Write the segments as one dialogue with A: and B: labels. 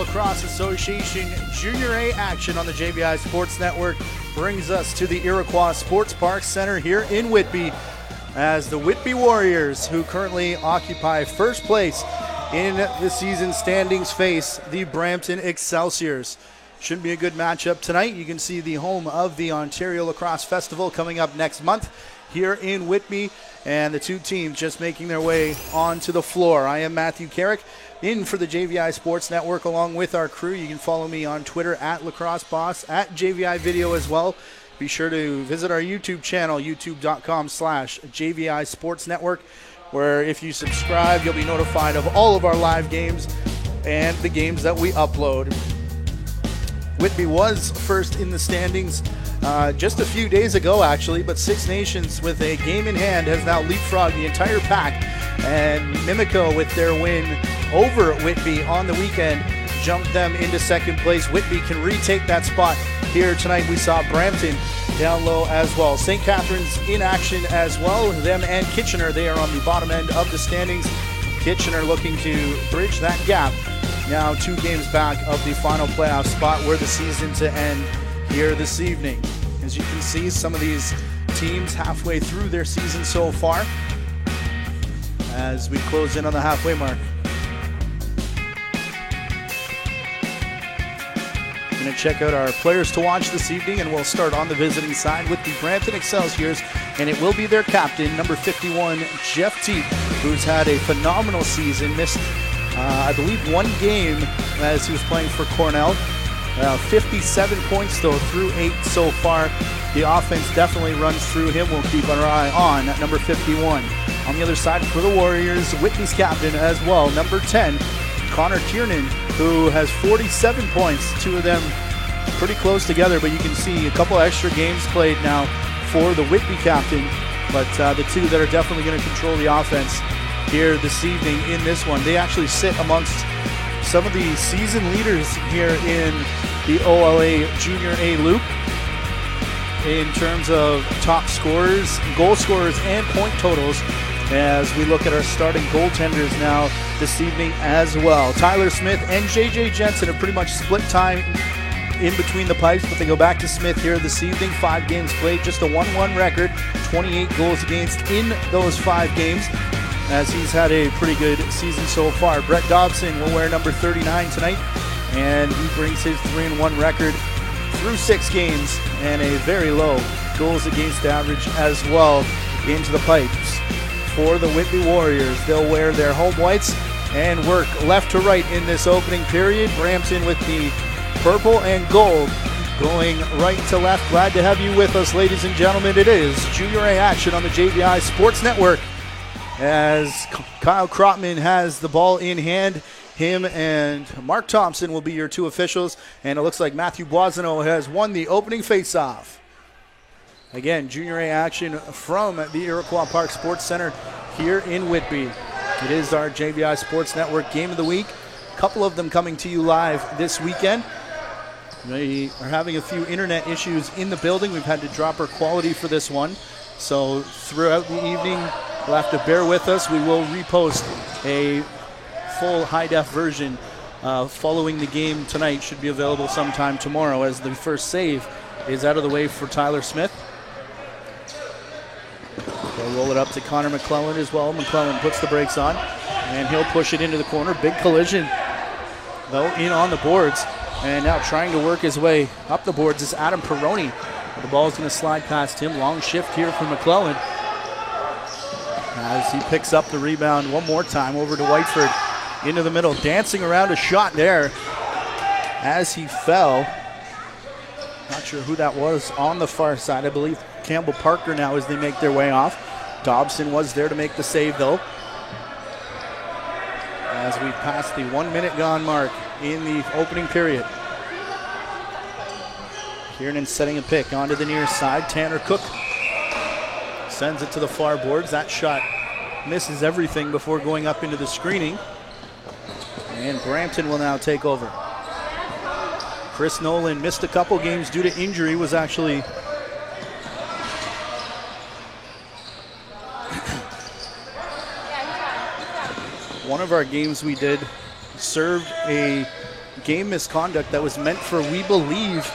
A: Lacrosse Association Junior A action on the JVI Sports Network brings us to the Iroquois Sports Park Center here in Whitby as the Whitby Warriors, who currently occupy first place in the season standings, face the Brampton Excelsiors. Should be a good matchup tonight. You can see the home of the Ontario Lacrosse Festival coming up next month here in Whitby, and the two teams just making their way onto the floor. I am Matthew Carrick, in for the JVI Sports Network along with our crew. You can follow me on Twitter at Lacrosse Boss, at JVI Video as well. Be sure to visit our YouTube channel, youtube.com/JVI Sports Network, where if you subscribe, you'll be notified of all of our live games and the games that we upload. Whitby was first in the standings just a few days ago, actually, but Six Nations, with a game in hand, has now leapfrogged the entire pack, and Mimico, with their win over Whitby on the weekend, jumped them into second place. Whitby can retake that spot here tonight. We saw Brampton down low as well. St. Catharines in action as well. Them and Kitchener, they are on the bottom end of the standings. Kitchener looking to bridge that gap, now 2 games back of the final playoff spot where the season to end here this evening. As you can see, some of these teams halfway through their season so far as we close in on the halfway mark. Going to check out our players to watch this evening, and we'll start on the visiting side with the Brampton Excelsiors, and it will be their captain, number 51, Jeff Teep, who's had a phenomenal season. Missed I believe 1 game as he was playing for Cornell. 57 points though through 8 so far. The offense definitely runs through him. We'll keep our eye on number 51. On the other side for the Warriors, Whitby's captain as well, number 10, Connor Kiernan, who has 47 points. 2 of them pretty close together, but you can see a couple extra games played now for the Whitby captain. But the 2 that are definitely going to control the offense here this evening in this one. They actually sit amongst some of the season leaders here in the OLA Junior A Loop in terms of top scorers, goal scorers, and point totals, as we look at our starting goaltenders now this evening as well. Tyler Smith and JJ Jensen have pretty much split time in between the pipes, but they go back to Smith here this evening. 5 games played, just a 1-1 record, 28 goals against in those 5 games, as he's had a pretty good season so far. Brett Dobson will wear number 39 tonight, and he brings his 3-1 record through 6 games and a very low goals against average as well into the pipes. For the Whitby Warriors, they'll wear their home whites and work left to right in this opening period. Brampton with the purple and gold going right to left. Glad to have you with us, ladies and gentlemen. It is Junior A action on the JVI Sports Network, as Kyle Krotman has the ball in hand. Him and Mark Thompson will be your 2 officials, and it looks like Matthew Boisano has won the opening faceoff. Again, Junior A action from the Iroquois Park Sports Center here in Whitby. It is our JVI Sports Network Game of the Week. A couple of them coming to you live this weekend. We are having a few internet issues in the building. We've had to drop our quality for this one. So throughout the evening, you'll have to bear with us. We will repost a full high-def version following the game tonight. Should be available sometime tomorrow, as the first save is out of the way for Tyler Smith. They'll roll it up to Connor McClellan as well. McClellan puts the brakes on, and he'll push it into the corner. Big collision, though, in on the boards. And now trying to work his way up the boards is Adam Perroni. The ball's going to slide past him. Long shift here for McClellan, as he picks up the rebound one more time over to Whiteford into the middle. Dancing around a shot there as he fell. Not sure who that was on the far side. I believe Campbell Parker now as they make their way off. Dobson was there to make the save, though, as we pass the 1 minute gone mark in the opening period. Kiernan setting a pick onto the near side. Tanner Cook sends it to the far boards. That shot misses everything before going up into the screening. And Brampton will now take over. Chris Nolan missed a couple games due to injury, was actually one of our games we did served a game misconduct that was meant for, we believe,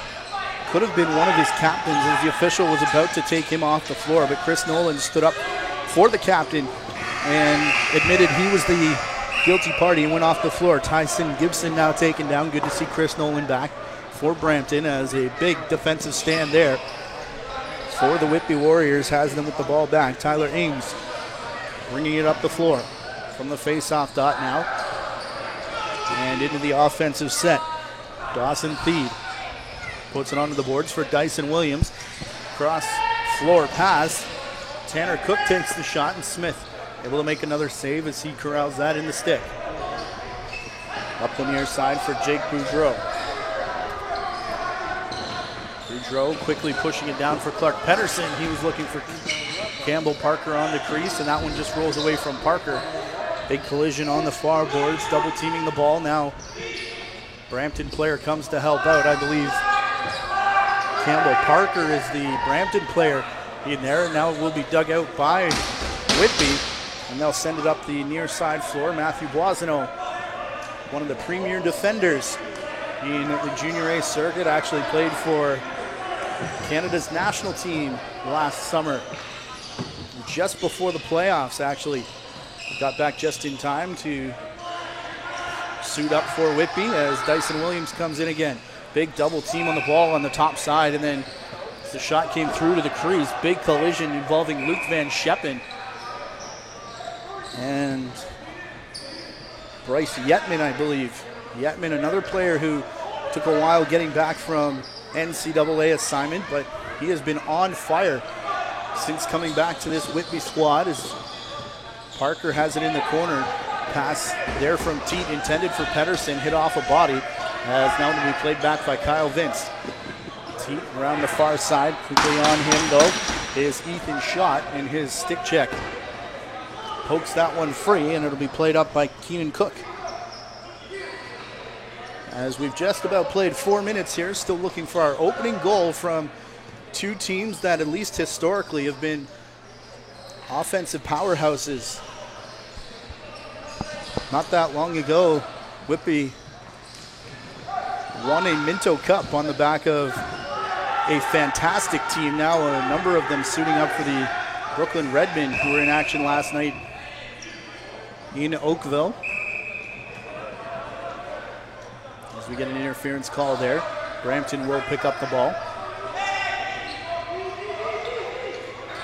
A: could have been one of his captains, as the official was about to take him off the floor. But Chris Nolan stood up for the captain and admitted he was the guilty party and went off the floor. Tyson Gibson now taken down. Good to see Chris Nolan back for Brampton as a big defensive stand there for the Whitby Warriors. Has them with the ball back. Tyler Ings bringing it up the floor from the face-off dot now and into the offensive set. Dawson Theed puts it onto the boards for Dyson Williams. Cross floor pass. Tanner Cook takes the shot, and Smith able to make another save as he corrals that in the stick. Up the near side for Jake Boudreau. Boudreau quickly pushing it down for Clark Pedersen. He was looking for Campbell Parker on the crease, and that one just rolls away from Parker. Big collision on the far boards, double teaming the ball. Now Brampton player comes to help out. I believe Campbell Parker is the Brampton player in there. Now it will be dug out by Whitby, and they'll send it up the near side floor. Matthew Boisano, one of the premier defenders in the Junior A circuit, actually played for Canada's national team last summer. Just before the playoffs, actually. Got back just in time to suit up for Whitby as Dyson Williams comes in again. Big double team on the ball on the top side, and then as the shot came through to the crease, big collision involving Luke Van Scheppen and Bryce Yetman, I believe. Yetman, another player who took a while getting back from NCAA assignment, but he has been on fire since coming back to this Whitby squad. As Parker has it in the corner. Pass there from Teat intended for Pedersen, hit off a body, as now to be played back by Kyle Vince. Teat around the far side. Quickly on him though is Ethan Schott, and his stick check pokes that one free, and it'll be played up by Keenan Cook. As we've just about played 4 minutes here, still looking for our opening goal from two teams that at least historically have been offensive powerhouses. Not that long ago, Whitby won a Minto Cup on the back of a fantastic team. Now a number of them suiting up for the Brooklyn Redmen, who were in action last night in Oakville. As we get an interference call there, Brampton will pick up the ball.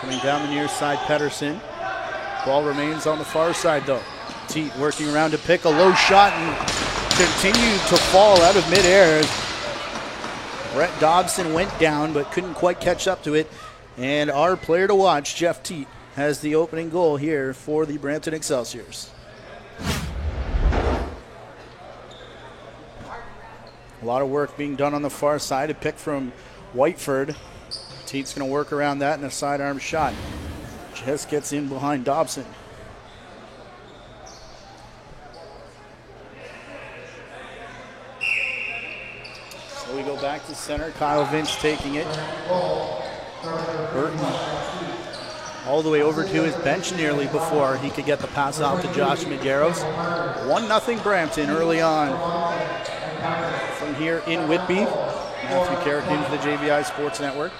A: Coming down the near side, Pedersen. Ball remains on the far side though. Teat working around to pick a low shot and continued to fall out of midair. Brett Dobson went down but couldn't quite catch up to it. And our player to watch, Jeff Teat, has the opening goal here for the Brampton Excelsiors. A lot of work being done on the far side. A pick from Whiteford. Teat's going to work around that in a sidearm shot. Just gets in behind Dobson. So we go back to center. Kyle Vince taking it. Burton all the way over to his bench nearly before he could get the pass out to Josh Medeiros. 1-0 Brampton early on from here in Whitby. Matthew Carrick into the JVI Sports Network.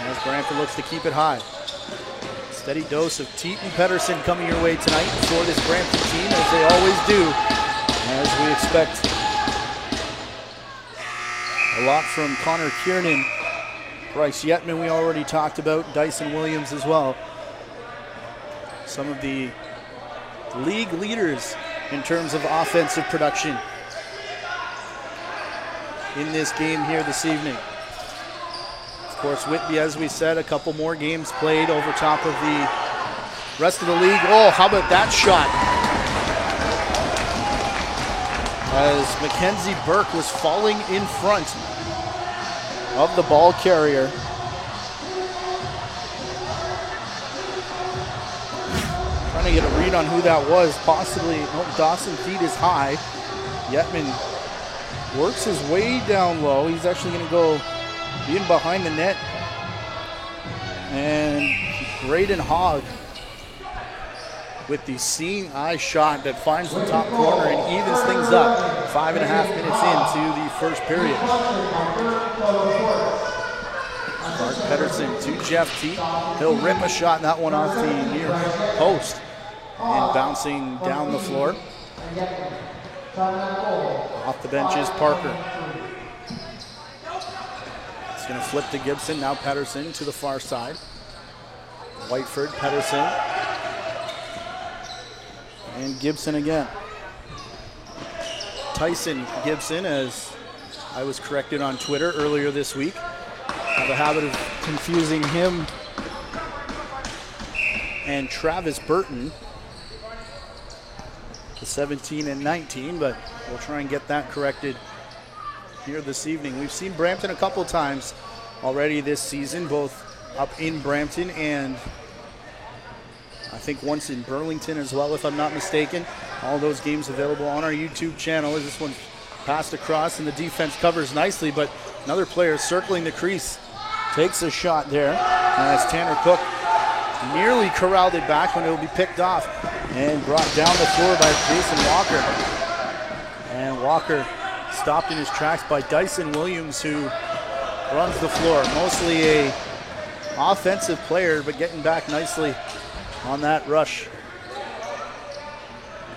A: As Brampton looks to keep it high. Steady dose of Teat and Pedersen coming your way tonight for this Brampton team, as they always do. As we expect a lot from Connor Kiernan. Bryce Yetman we already talked about. Dyson Williams as well. Some of the league leaders in terms of offensive production in this game here this evening. Of course, Whitby, as we said, a couple more games played over top of the rest of the league. Oh, how about that shot? As Mackenzie Burke was falling in front of the ball carrier. Trying to get a read on who that was. Possibly, Dawson Teat is high. Yetman works his way down low. He's actually going to go in behind the net. And Graydon Hogg with the seeing eye shot that finds the top corner and evens things up 5.5 minutes into the first period. Clark Pedersen to Jeff Teat. He'll rip a shot, and that one off the near post and bouncing down the floor. Off the bench is Parker. It's going to flip to Gibson. Now Pedersen to the far side. Whiteford, Pedersen. And Gibson again. Tyson Gibson, as I was corrected on Twitter earlier this week. I have a habit of confusing him and Travis Burton, the 17 and 19, but we'll try and get that corrected here this evening. We've seen Brampton a couple times already this season, both up in Brampton and I think once in Burlington as well, if I'm not mistaken. All those games available on our YouTube channel. As this one passed across and the defense covers nicely, but another player circling the crease takes a shot there as Tanner Cook nearly corralled it back when it will be picked off and brought down the floor by Jason Walker. And Walker stopped in his tracks by Dyson Williams, who runs the floor. Mostly a offensive player, but getting back nicely on that rush.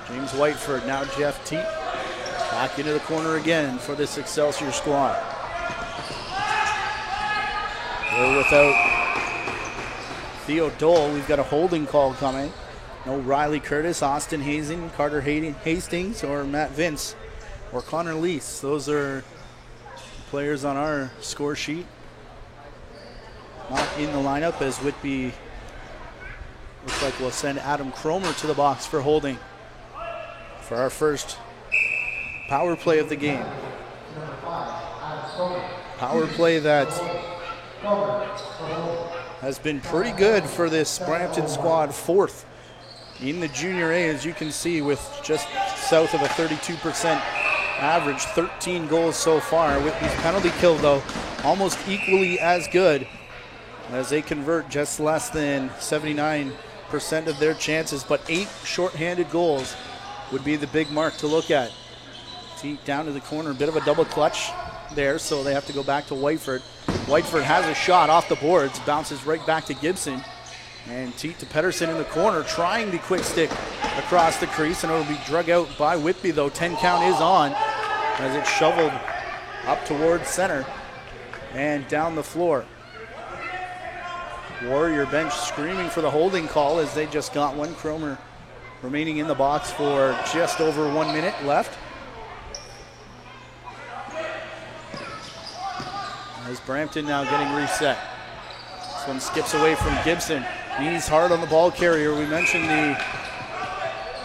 A: James Whiteford, now Jeff Teat. Back into the corner again for this Excelsior squad. We're without Theo Dole. We've got a holding call coming. No Riley Curtis, Austin Hazen, Carter Hastings, or Matt Vince, or Connor Lease. Those are players on our score sheet. Not in the lineup, as Whitby looks like we'll send Adam Cromer to the box for holding for our first power play of the game. Power play that has been pretty good for this Brampton squad, fourth in the junior A, as you can see, with just south of a 32% average, 13 goals so far. Whitby's penalty kill, though, almost equally as good, as they convert just less than 79% of their chances, but 8 shorthanded goals would be the big mark to look at. Teat down to the corner, a bit of a double clutch there, so they have to go back to Whiteford. Whiteford has a shot off the boards, bounces right back to Gibson, and Teat to Pedersen in the corner, trying the quick stick across the crease, and it'll be drug out by Whitby, though. 10 count is on as it's shoveled up towards center and down the floor. Warrior bench screaming for the holding call as they just got one. Cromer remaining in the box for just over 1 minute left. As Brampton now getting reset. This one skips away from Gibson. Knees hard on the ball carrier. We mentioned the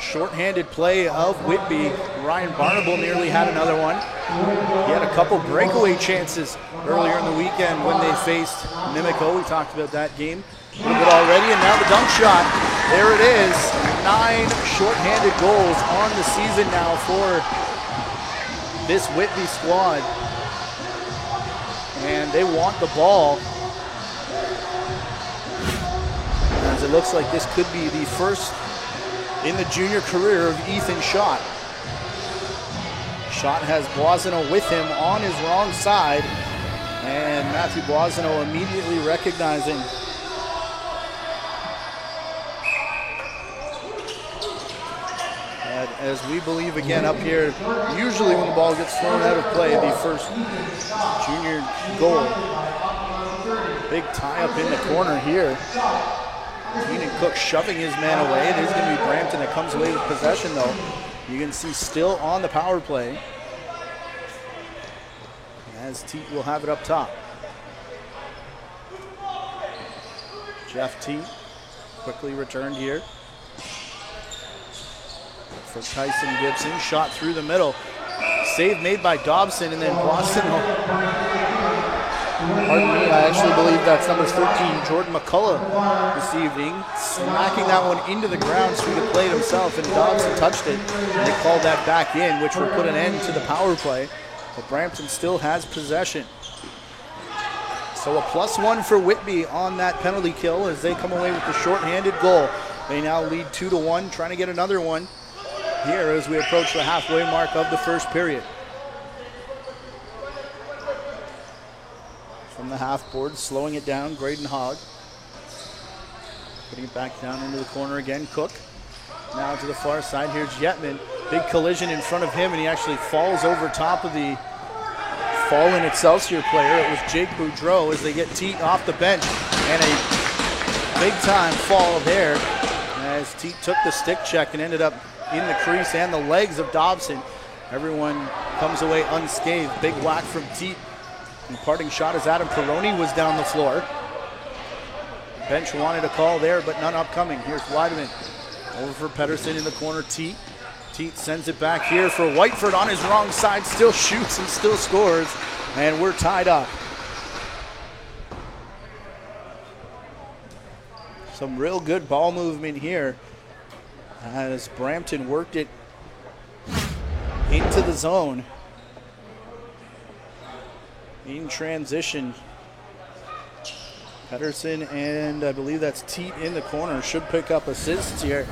A: shorthanded play of Whitby. Ryan Barnable nearly had another one. He had a couple breakaway chances earlier in the weekend when they faced Mimico. We talked about that game a little bit already, and now the dunk shot. There it is. 9 shorthanded goals on the season now for this Whitby squad. And they want the ball, as it looks like this could be the first in the junior career of Ethan Schott. Schott has Boisano with him on his wrong side, and Matthew Boisano immediately recognizing that, as we believe again up here, usually when the ball gets thrown out of play, the first junior goal. Big tie up in the corner here. Keenan Cook shoving his man away. It is going to be Brampton that comes away with possession, though. You can see still on the power play, as Teat will have it up top. Jeff Teat quickly returned here for Tyson Gibson. Shot through the middle. Save made by Dobson, and then Boisano. Pardon me, I actually believe that's number 13, Jordan McCullough, this evening, smacking that one into the ground so he could play it himself, and Dobson touched it, and they called that back in, which will put an end to the power play. But Brampton still has possession. So a +1 for Whitby on that penalty kill as they come away with the shorthanded goal. They now lead 2-1, trying to get another one here as we approach the halfway mark of the first period. From the half board, slowing it down, Graydon Hogg. Putting it back down into the corner again, Cook. Now to the far side, here's Yetman. Big collision in front of him, and he actually falls over top of the fallen Excelsior player. It was Jake Boudreau as they get Teat off the bench, and a big time fall there as Teat took the stick check and ended up in the crease and the legs of Dobson. Everyone comes away unscathed. Big whack from Teat. And parting shot as Adam Peroni was down the floor. Bench wanted a call there, but none upcoming. Here's Weideman over for Pedersen in the corner. Teat sends it back here for Whiteford on his wrong side. Still shoots and still scores, and we're tied up. Some real good ball movement here as Brampton worked it into the zone. In transition, Pedersen and I believe that's Teat in the corner should pick up assists here.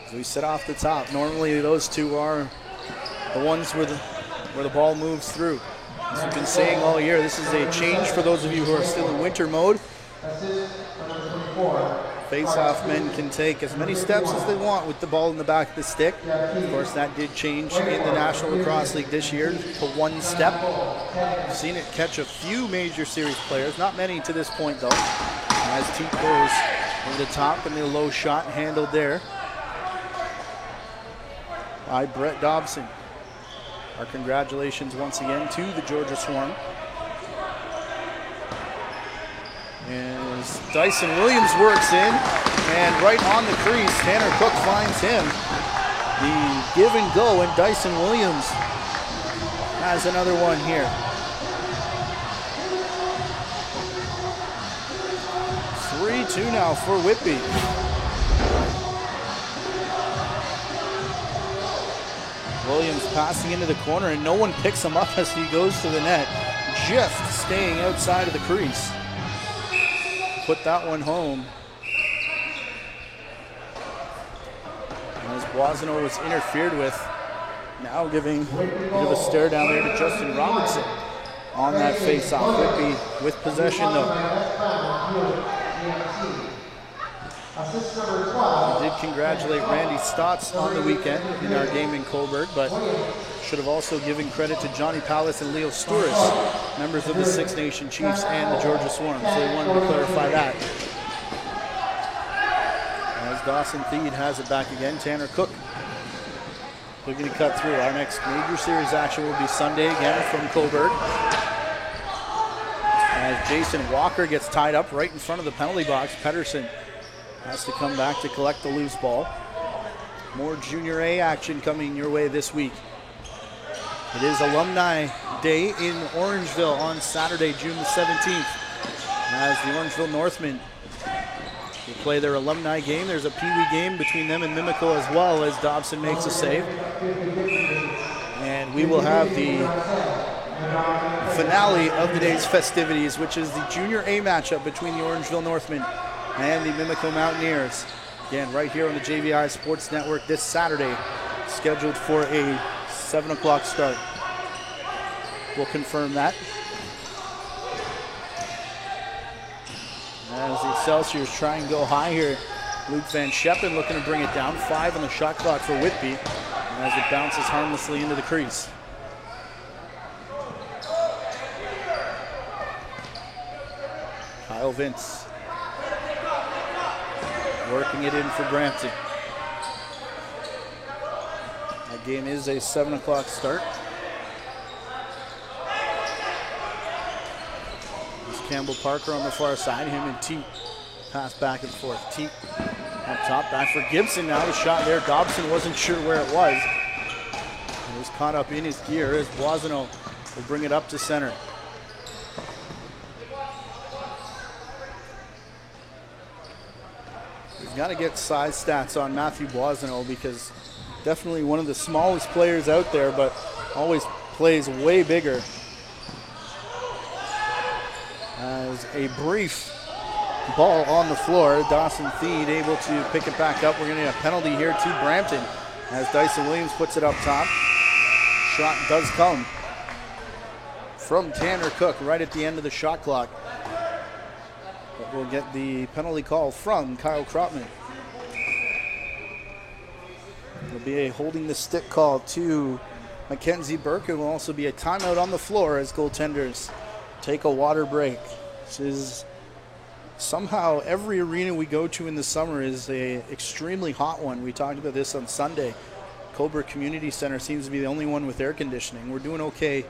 A: As we set off the top, normally those two are the ones where the ball moves through. As we've been saying all year, this is a change for those of you who are still in winter mode. Face-off men can take as many steps as they want with the ball in the back of the stick. Of course, that did change in the National Lacrosse League this year to one step. We've seen it catch a few major series players, not many to this point though. As Teat goes over the top and the low shot handled there by Brett Dobson. Our congratulations once again to the Georgia Swarm. As Dyson Williams works in, and right on the crease, Tanner Cook finds him. The give and go, and Dyson Williams has another one here. 3-2 now for Whitby. Williams passing into the corner, and no one picks him up as he goes to the net, just staying outside of the crease. Put that one home. As Boisano was interfered with, now giving a bit of a stare down there to Justin Robertson on that face-off. Whitby with possession though. We did congratulate Randy Stotts on the weekend in our game in Cobourg, but should have also given credit to Johnny Pallas and Leo Stouris, members of the Six Nation Chiefs and the Georgia Swarm. So they wanted to clarify that. As Dawson Theed has it back again, Tanner Cook looking to cut through. Our next major series action will be Sunday again from Cobourg. As Jason Walker gets tied up right in front of the penalty box, Pedersen has to come back to collect the loose ball. More Junior A action coming your way this week. It is Alumni Day in Orangeville on Saturday, June the 17th. As the Orangeville Northmen will play their alumni game. There's a Pee Wee game between them and Mimico as well as Dobson makes a save. And we will have the finale of the day's festivities, which is the Junior A matchup between the Orangeville Northmen and the Mimico Mountaineers. Again, right here on the JVI Sports Network this Saturday, scheduled for a 7 o'clock start. We'll confirm that. As the Excelsiors try and go high here, Luke Van Scheppen looking to bring it down. 5 on the shot clock for Whitby as it bounces harmlessly into the crease. Kyle Vince working it in for Brampton. That game is a 7 o'clock start. There's Campbell Parker on the far side. Him and Teat pass back and forth. Teat up top, back for Gibson now. The shot there. Dobson wasn't sure where it was. It was caught up in his gear as Boisano will bring it up to center. We've got to get size stats on Matthew Boisano because definitely one of the smallest players out there, but always plays way bigger. As a brief ball on the floor. Dawson Theed able to pick it back up. We're going to get a penalty here to Brampton as Dyson Williams puts it up top. Shot does come from Tanner Cook right at the end of the shot clock. But we'll get the penalty call from Kyle Kropman. It'll be a holding the stick call to Mackenzie Burke. It will also be a timeout on the floor as goaltenders take a water break. This is somehow every arena we go to in the summer is a extremely hot one. We talked about this on Sunday. Cobourg Community Center seems to be the only one with air conditioning. We're doing okay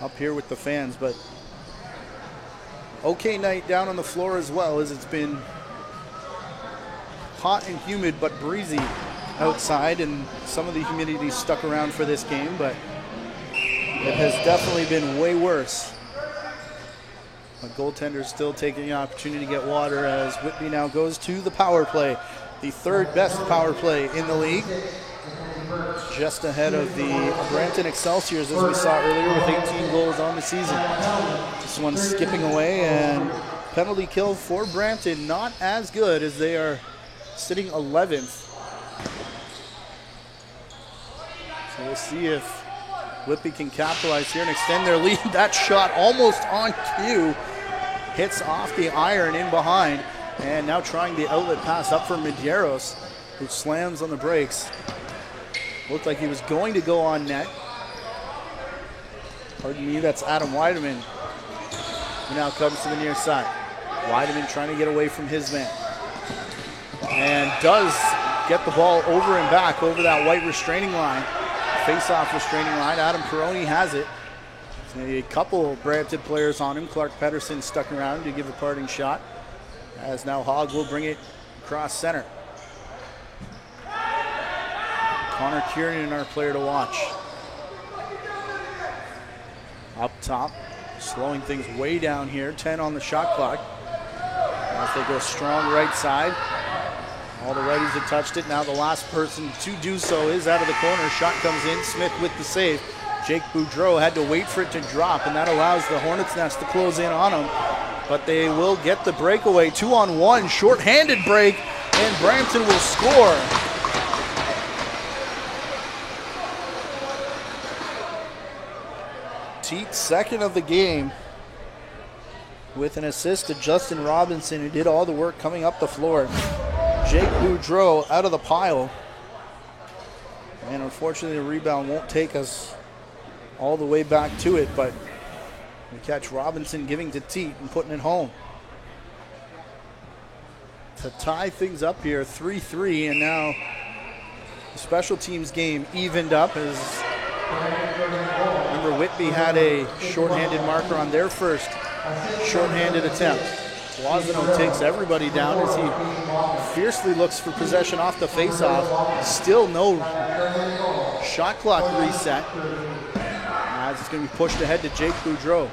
A: up here with the fans, but okay night down on the floor as well, as it's been hot and humid but breezy outside, and some of the humidity stuck around for this game, but it has definitely been way worse. But goaltenders still taking the opportunity to get water as Whitby now goes to the power play, the third best power play in the league, just ahead of the Brampton Excelsiors, as we saw earlier, with 18 goals on the season. This one's skipping away, and penalty kill for Brampton, not as good as they are sitting 11th. So we'll see if Whitby can capitalize here and extend their lead. That shot almost on cue. Hits off the iron in behind. And now trying the outlet pass up for Medeiros, who slams on the brakes. Looked like he was going to go on net. Pardon me, that's Adam Weideman, who now comes to the near side. Weideman trying to get away from his man. And does get the ball over and back over that white restraining line. Face-off restraining line. Adam Peroni has it. A couple Brampton players on him. Clark Pedersen stuck around to give a parting shot, as now Hogg will bring it across center. Connor Kiernan, our player to watch. Up top, slowing things way down here. 10 on the shot clock. As they go strong right side. All the righties have touched it. Now the last person to do so is out of the corner. Shot comes in. Smith with the save. Jake Boudreau had to wait for it to drop, and that allows the Hornets' Nest to close in on him. But they will get the breakaway. 2-on-1, short-handed break, and Brampton will score. Teat, second of the game, with an assist to Justin Robinson, who did all the work coming up the floor. Jake Boudreau out of the pile. And unfortunately, the rebound won't take us all the way back to it, but we catch Robinson giving to Teat and putting it home. To tie things up here, 3-3, and now the special teams game evened up, as remember Whitby had a shorthanded marker on their first shorthanded attempt. Lozano takes everybody down as he fiercely looks for possession off the faceoff. Still no shot clock reset, as it's going to be pushed ahead to Jake Boudreau.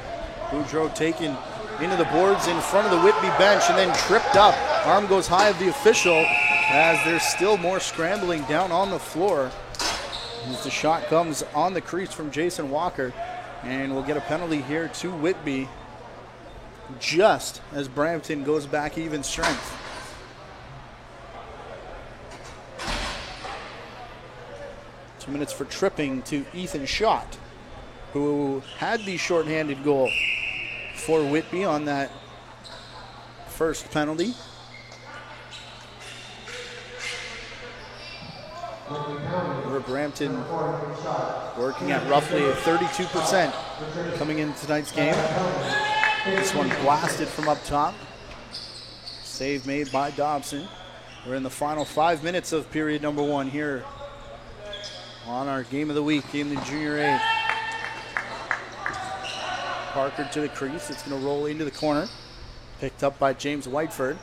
A: Boudreau taken into the boards in front of the Whitby bench and then tripped up. Arm goes high of the official, as there's still more scrambling down on the floor. As the shot comes on the crease from Jason Walker, and we'll get a penalty here to Whitby, just as Brampton goes back even strength. Two minutes for tripping to Ethan Schott, who had the shorthanded goal for Whitby on that first penalty. Where Brampton working at roughly 32% coming into tonight's game. This one blasted from up top. Save made by Dobson. We're in the final 5 minutes of period number one here on our game of the week in the Junior A. Parker to the crease. It's going to roll into the corner. Picked up by James Whiteford.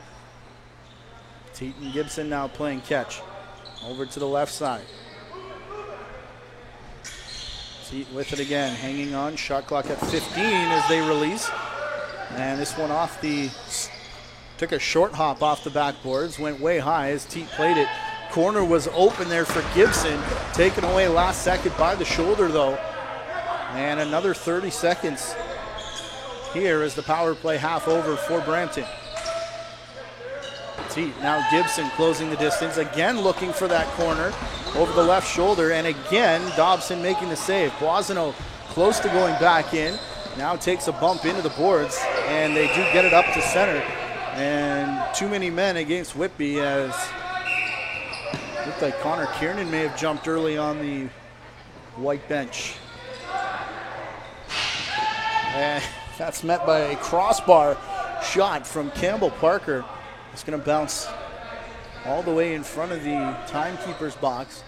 A: Teaton Gibson now playing catch. Over to the left side. Teat with it again, hanging on. Shot clock at 15 as they release. And this one off the, took a short hop off the backboards, went way high as Teat played it. Corner was open there for Gibson. Taken away last second by the shoulder though. And another 30 seconds here as the power play half over for Brampton. Teat. Now Gibson closing the distance, again looking for that corner over the left shoulder, and again Dobson making the save. Boisano close to going back in, now takes a bump into the boards, and they do get it up to center. And too many men against Whitby, as it looked like Connor Kiernan may have jumped early on the white bench. And that's met by a crossbar shot from Campbell Parker. It's going to bounce all the way in front of the timekeeper's box.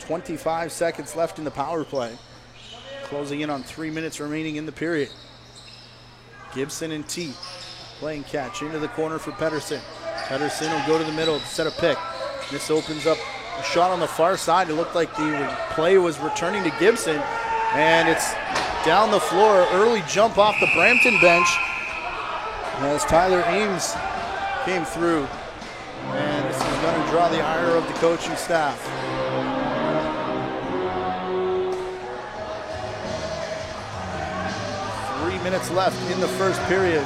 A: 25 seconds left in the power play. Closing in on 3 minutes remaining in the period. Gibson and Teat playing catch into the corner for Pedersen. Pedersen will go to the middle to set a pick. This opens up a shot on the far side. It looked like the play was returning to Gibson, and it's down the floor. Early jump off the Brampton bench as Tyler Ames came through. And this is going to draw the ire of the coaching staff. Minutes left in the first period.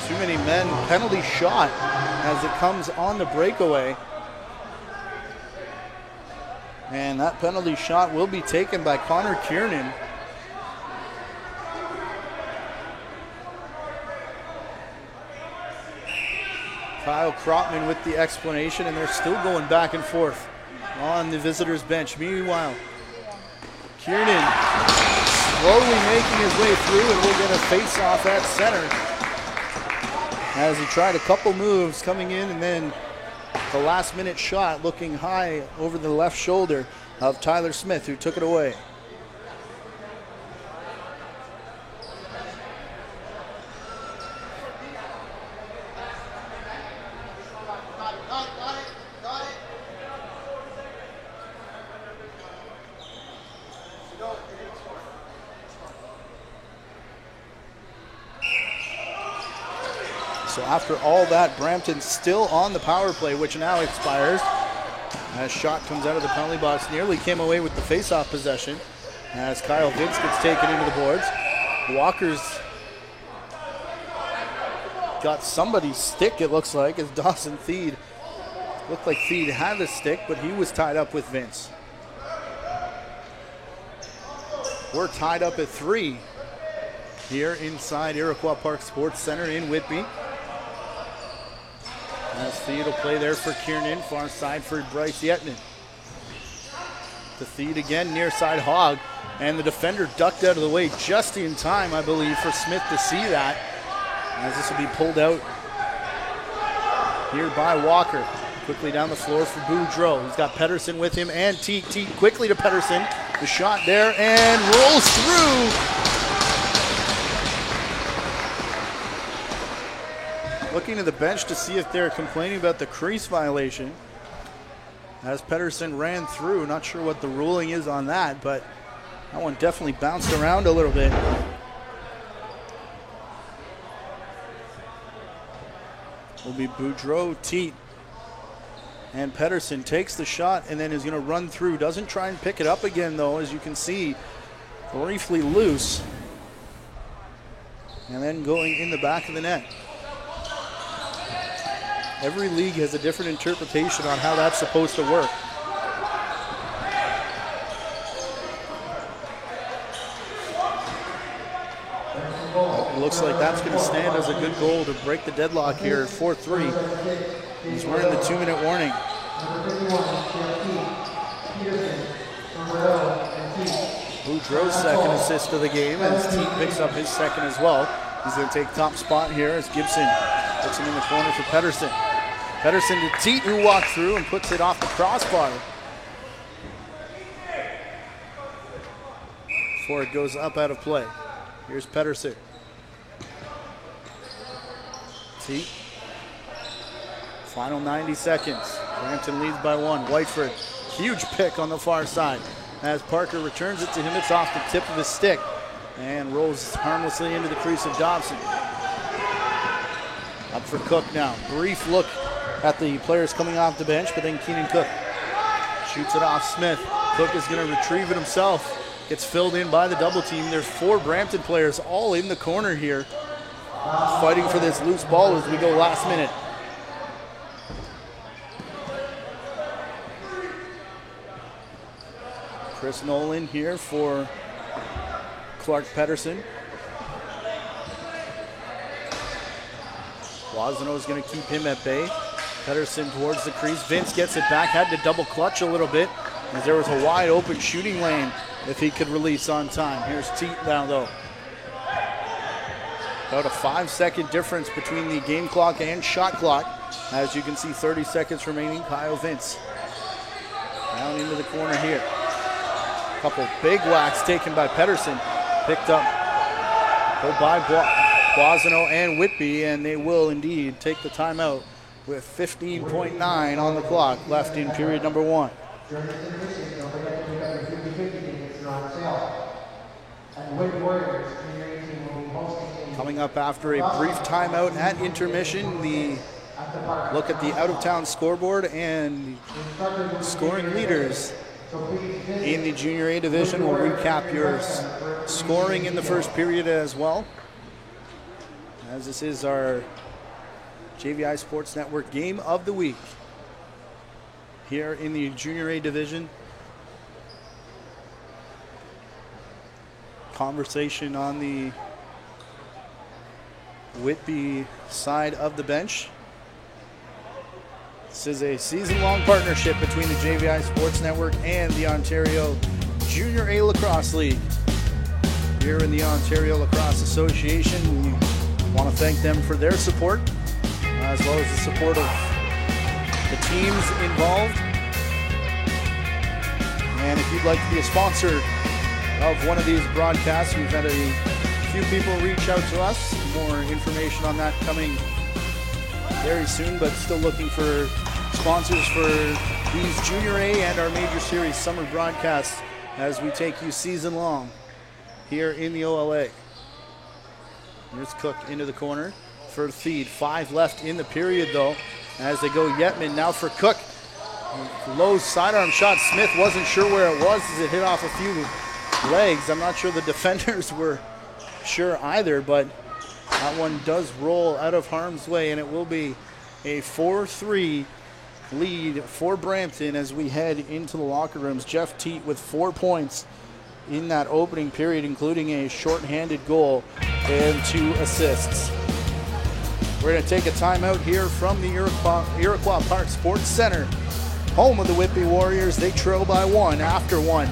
A: Too many men. Penalty shot as it comes on the breakaway. And that penalty shot will be taken by Connor Kiernan. Kyle Kropman with the explanation, and they're still going back and forth on the visitors' bench. Meanwhile, Kiernan slowly making his way through, and we'll get a face-off at center as he tried a couple moves coming in, and then the last-minute shot looking high over the left shoulder of Tyler Smith, who took it away. So after all that, Brampton still on the power play, which now expires. As shot comes out of the penalty box, nearly came away with the face-off possession as Kyle Vince gets taken into the boards. Walker's got somebody's stick, it looks like, as Dawson Theed. Looked like Theed had the stick, but he was tied up with Vince. We're tied up at 3 here inside Iroquois Park Sports Center in Whitby. As Theed will play there for Kiernan, far side for Bryce Yetman. To Theed again, near side Hogg, and the defender ducked out of the way just in time, I believe, for Smith to see that, as this will be pulled out here by Walker. Quickly down the floor for Boudreau. He's got Pedersen with him and Teat. Teat quickly to Pedersen. The shot there and rolls through. Looking to the bench to see if they're complaining about the crease violation. As Pedersen ran through, not sure what the ruling is on that, but that one definitely bounced around a little bit. Will be Boudreau, Teat, and Pedersen takes the shot and then is going to run through. Doesn't try and pick it up again, though, as you can see, briefly loose. And then going in the back of the net. Every league has a different interpretation on how that's supposed to work. It looks like that's going to stand as a good goal to break the deadlock here at 4-3. He's wearing the 2-minute warning. Boudreau's second assist of the game as Teat picks up his second as well. He's going to take top spot here as Gibson puts him in the corner for Pedersen. Pedersen to Teat, who walks through and puts it off the crossbar before it goes up out of play. Here's Pedersen. Teat. Final 90 seconds. Brampton leads by 1. Whiteford, huge pick on the far side. As Parker returns it to him, it's off the tip of his stick and rolls harmlessly into the crease of Dobson. Up for Cook now. Brief look at the players coming off the bench, but then Keenan Cook shoots it off Smith. Cook is going to retrieve it himself. Gets filled in by the double team. There's 4 Brampton players all in the corner here, fighting for this loose ball as we go last minute. Chris Nolan here for Clark Pedersen. Lozano is going to keep him at bay. Pedersen towards the crease. Vince gets it back, had to double clutch a little bit as there was a wide open shooting lane if he could release on time. Here's Teat now though. About a 5-second difference between the game clock and shot clock. As you can see, 30 seconds remaining. Kyle Vince down into the corner here. Couple big whacks taken by Pedersen. Picked up by Boisano and Whitby, and they will indeed take the timeout with 15.9 on the clock left in period number 1. Coming up after a brief timeout at intermission, the look at the out-of-town scoreboard and scoring leaders in the Junior A division. We'll recap your scoring in the first period as well, as this is our JVI Sports Network game of the week here in the Junior A division. Conversation on the Whitby side of the bench. This is a season-long partnership between the JVI Sports Network and the Ontario Junior A Lacrosse League. Here in the Ontario Lacrosse Association, we want to thank them for their support, as well as the support of the teams involved. And if you'd like to be a sponsor of one of these broadcasts, we've had a few people reach out to us. More information on that coming very soon, but still looking for sponsors for these Junior A and our Major Series summer broadcasts as we take you season long here in the OLA. Here's Cook into the corner for Feed. 5 left in the period though, as they go Yetman now for Cook. Low sidearm shot. Smith wasn't sure where it was as it hit off a few legs. I'm not sure the defenders were sure either, but that one does roll out of harm's way, and it will be a 4-3 lead for Brampton as we head into the locker rooms. Jeff Teat with 4 points in that opening period, including a shorthanded goal and 2 assists. We're going to take a timeout here from the Iroquois Park Sports Center, home of the Whitby Warriors. They trail by 1 after 1.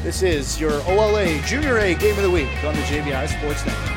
A: This is your OLA Junior A Game of the Week on the JVI Sports Network.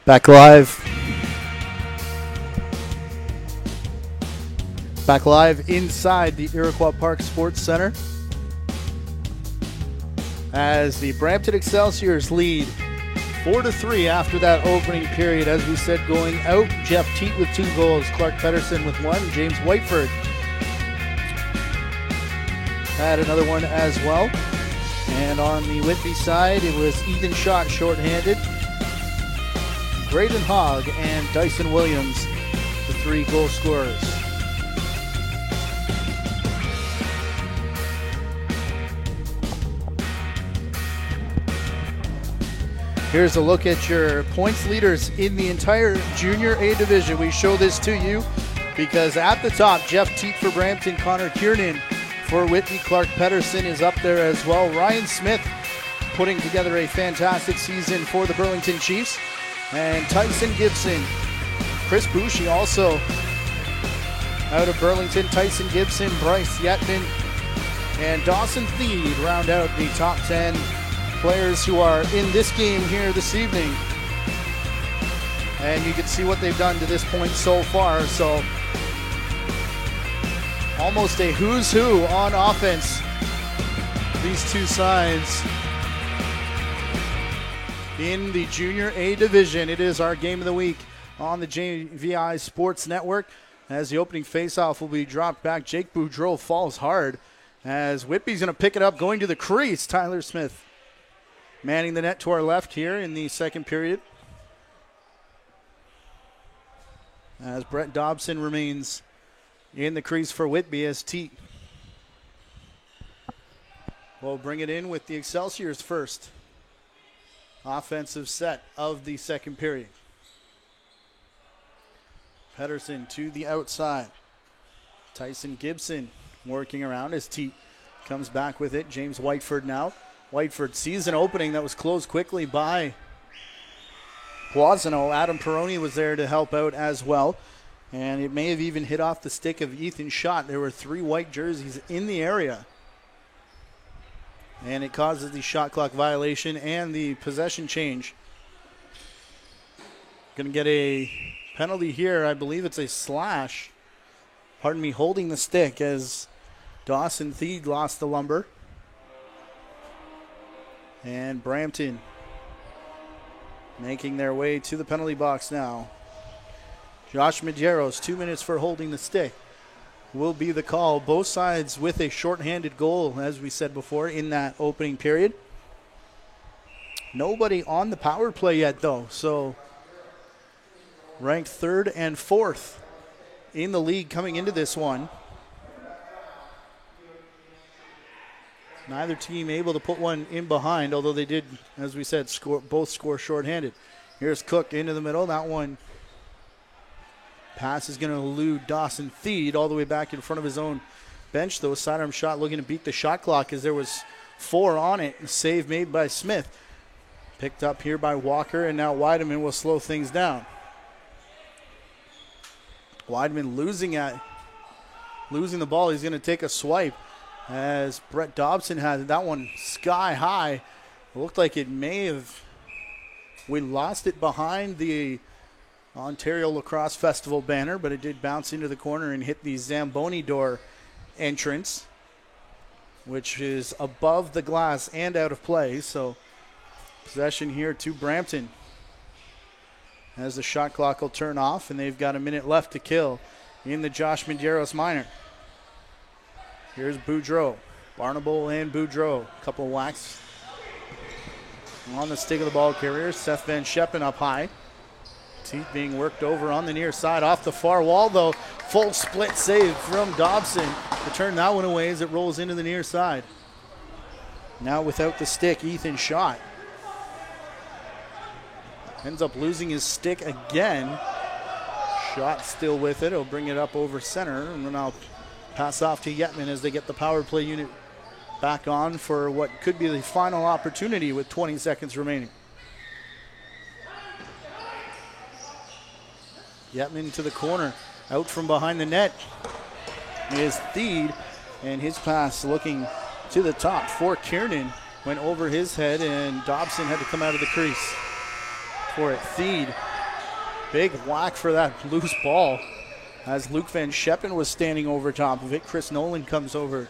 A: Back live. Back live inside the Iroquois Park Sports Center as the Brampton Excelsiors lead 4-3 after that opening period. As we said, going out, Jeff Teat with 2 goals, Clark Pedersen with 1, James Whiteford had another one as well. And on the Whitby side, it was Ethan Schott shorthanded, Graydon Hogg and Dyson Williams, the 3 goal scorers. Here's a look at your points leaders in the entire Junior A division. We show this to you because at the top, Jeff Teat for Brampton, Connor Kiernan for Whitby, Clark Pedersen is up there as well. Ryan Smith putting together a fantastic season for the Burlington Chiefs. And Tyson Gibson, Chris Boucher also out of Burlington. Tyson Gibson, Bryce Yetman, and Dawson Thede round out the top 10 players who are in this game here this evening. And you can see what they've done to this point so far. So almost a who's who on offense. These two sides in the Junior A division. It is our game of the week on the JVI Sports Network. As the opening faceoff will be dropped back, Jake Boudreau falls hard as Whitby's going to pick it up, going to the crease. Tyler Smith manning the net to our left here in the second period, as Brett Dobson remains in the crease for Whitby as Teat will bring it in with the Excelsiors first offensive set of the second period. Pedersen to the outside. Tyson Gibson working around as Teat comes back with it. James Whiteford now. Whiteford sees an opening that was closed quickly by Boisano. Adam Peroni was there to help out as well. And it may have even hit off the stick of Ethan Schott. There were 3 white jerseys in the area. And it causes the shot clock violation and the possession change. Going to get a penalty here. I believe it's a slash. Pardon me, holding the stick as Dawson Thede lost the lumber. And Brampton making their way to the penalty box now. Josh Medeiros, 2 minutes for holding the stick, will be the call. Both sides with a shorthanded goal, as we said before, in that opening period. Nobody on the power play yet, though. So ranked 3rd and 4th in the league coming into this one. Neither team able to put one in behind, although they did, as we said, both score shorthanded. Here's Cook into the middle. That one pass is going to elude Dawson Thede all the way back in front of his own bench, though. Sidearm shot looking to beat the shot clock as there was 4 on it. A save made by Smith. Picked up here by Walker, and now Weideman will slow things down. Weideman losing the ball. He's going to take a swipe as Brett Dobson had that one sky high. It looked like it may have, we lost it behind the Ontario Lacrosse Festival banner, but it did bounce into the corner and hit the Zamboni door entrance, which is above the glass and out of play. So possession here to Brampton as the shot clock will turn off, and they've got a minute left to kill in the Josh Medeiros minor. Here's Boudreau. Barnable and Boudreau. A couple of whacks on the stick of the ball carrier. Seth Van Scheppen up high. Teat being worked over on the near side. Off the far wall, though. Full split save from Dobson to turn that one away as it rolls into the near side. Now without the stick, Ethan Schott ends up losing his stick again. Schott still with it. He'll bring it up over center, and then I'll pass off to Yetman as they get the power play unit back on for what could be the final opportunity with 20 seconds remaining. Yetman to the corner. Out from behind the net is Thede, and his pass looking to the top for Kiernan. Went over his head, and Dobson had to come out of the crease for it. Thede Big whack for that loose ball. As Luke Van Scheppen was standing over top of it, Chris Nolan comes over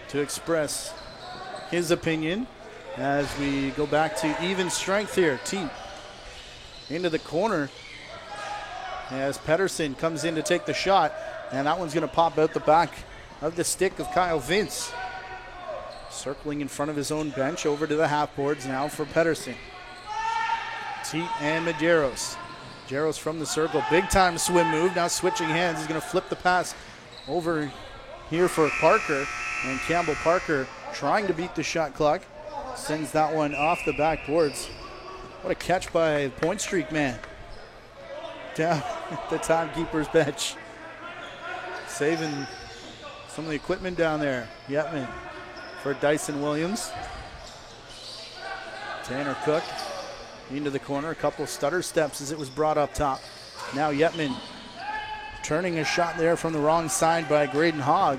A: to express his opinion as we go back to even strength here. Team into the corner as Pedersen comes in to take the shot, and that one's going to pop out the back of the stick of Kyle Vince. Circling in front of his own bench over to the half boards now for Pedersen. Teat and Medeiros. Medeiros from the circle, big time swim move, now switching hands. He's going to flip the pass over here for Parker, and Campbell Parker trying to beat the shot clock. Sends that one off the backboards. What a catch by Point Streak man. Down at the timekeeper's bench. Saving some of the equipment down there. Yetman for Dyson Williams. Tanner Cook into the corner. A couple stutter steps as it was brought up top. Now Yetman turning a shot there from the wrong side by Graydon Hogg.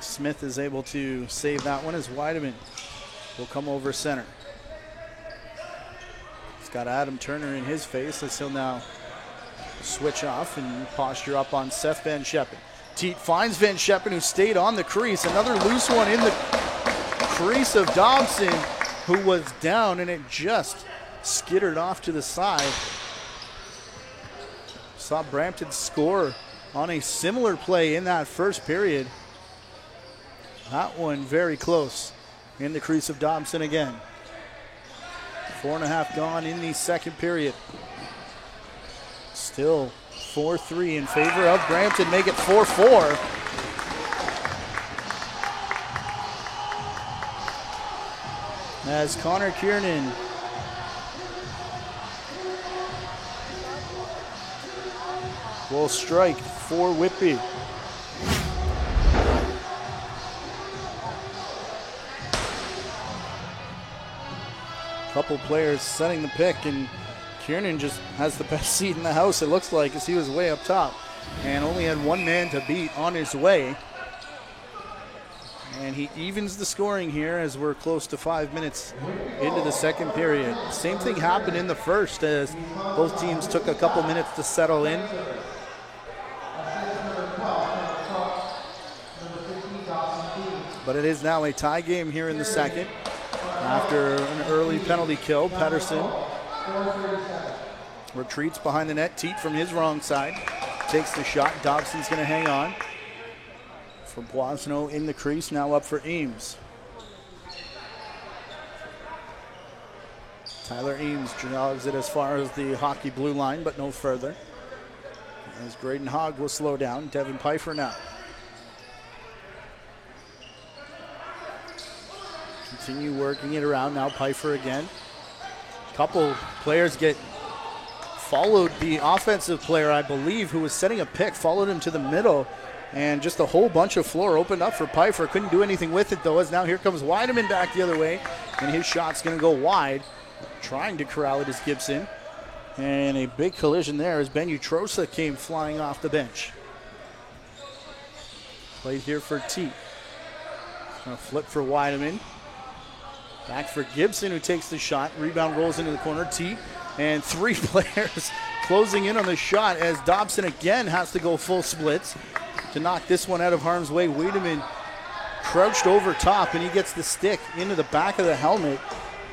A: Smith is able to save that one as Weideman will come over center. He's got Adam Turner in his face as he'll now switch off and posture up on Seth Van Scheppen. Teat finds Van Scheppen, who stayed on the crease. Another loose one in the crease of Dobson, who was down, and it just skittered off to the side. Saw Brampton score on a similar play in that first period. That one very close in the crease of Dobson again. 4.5 gone in the second period. Still 4-3 in favor of Brampton. Make it 4-4. As Connor Kiernan will strike for Whitby. Couple players setting the pick, and Kiernan just has the best seat in the house, it looks like, as he was way up top and only had one man to beat on his way. And he evens the scoring here as we're close to 5 minutes into the second period. Same thing happened in the first as both teams took a couple minutes to settle in. But it is now a tie game here in the second. After an early penalty kill, Pedersen retreats behind the net. Teat from his wrong side takes the shot. Dobson's going to hang on. For Boisneau in the crease, now up for Eames. Tyler Eames jogs it as far as the hockey blue line, but no further. As Graydon Hogg will slow down. Devin Pfeiffer now. Continue working it around. Now Pfeiffer again. Couple players get followed. The offensive player, I believe, who was setting a pick, followed him to the middle, and just a whole bunch of floor opened up for Pfeiffer. Couldn't do anything with it, though, as now here comes Weideman back the other way, and his shot's going to go wide. Trying to corral it is Gibson. And a big collision there as Ben Utrosa came flying off the bench. Played here for Teat. Going to flip for Weideman. Back for Gibson, who takes the shot. Rebound rolls into the corner. Teat and three players closing in on the shot as Dobson again has to go full splits to knock this one out of harm's way. Weideman crouched over top, and he gets the stick into the back of the helmet.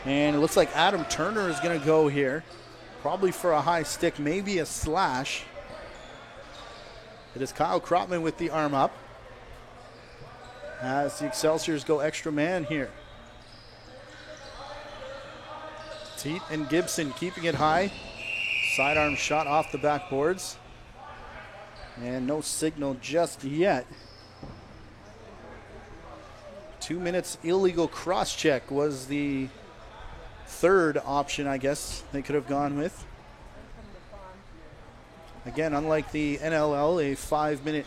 A: And it looks like Adam Turner is going to go here, probably for a high stick, maybe a slash. It is Kyle Kropman with the arm up as the Excelsiors go extra man here. Teat and Gibson keeping it high. Sidearm shot off the backboards. And no signal just yet. 2 minutes illegal cross check was the third option, I guess, they could have gone with. Again, unlike the NLL, a 5-minute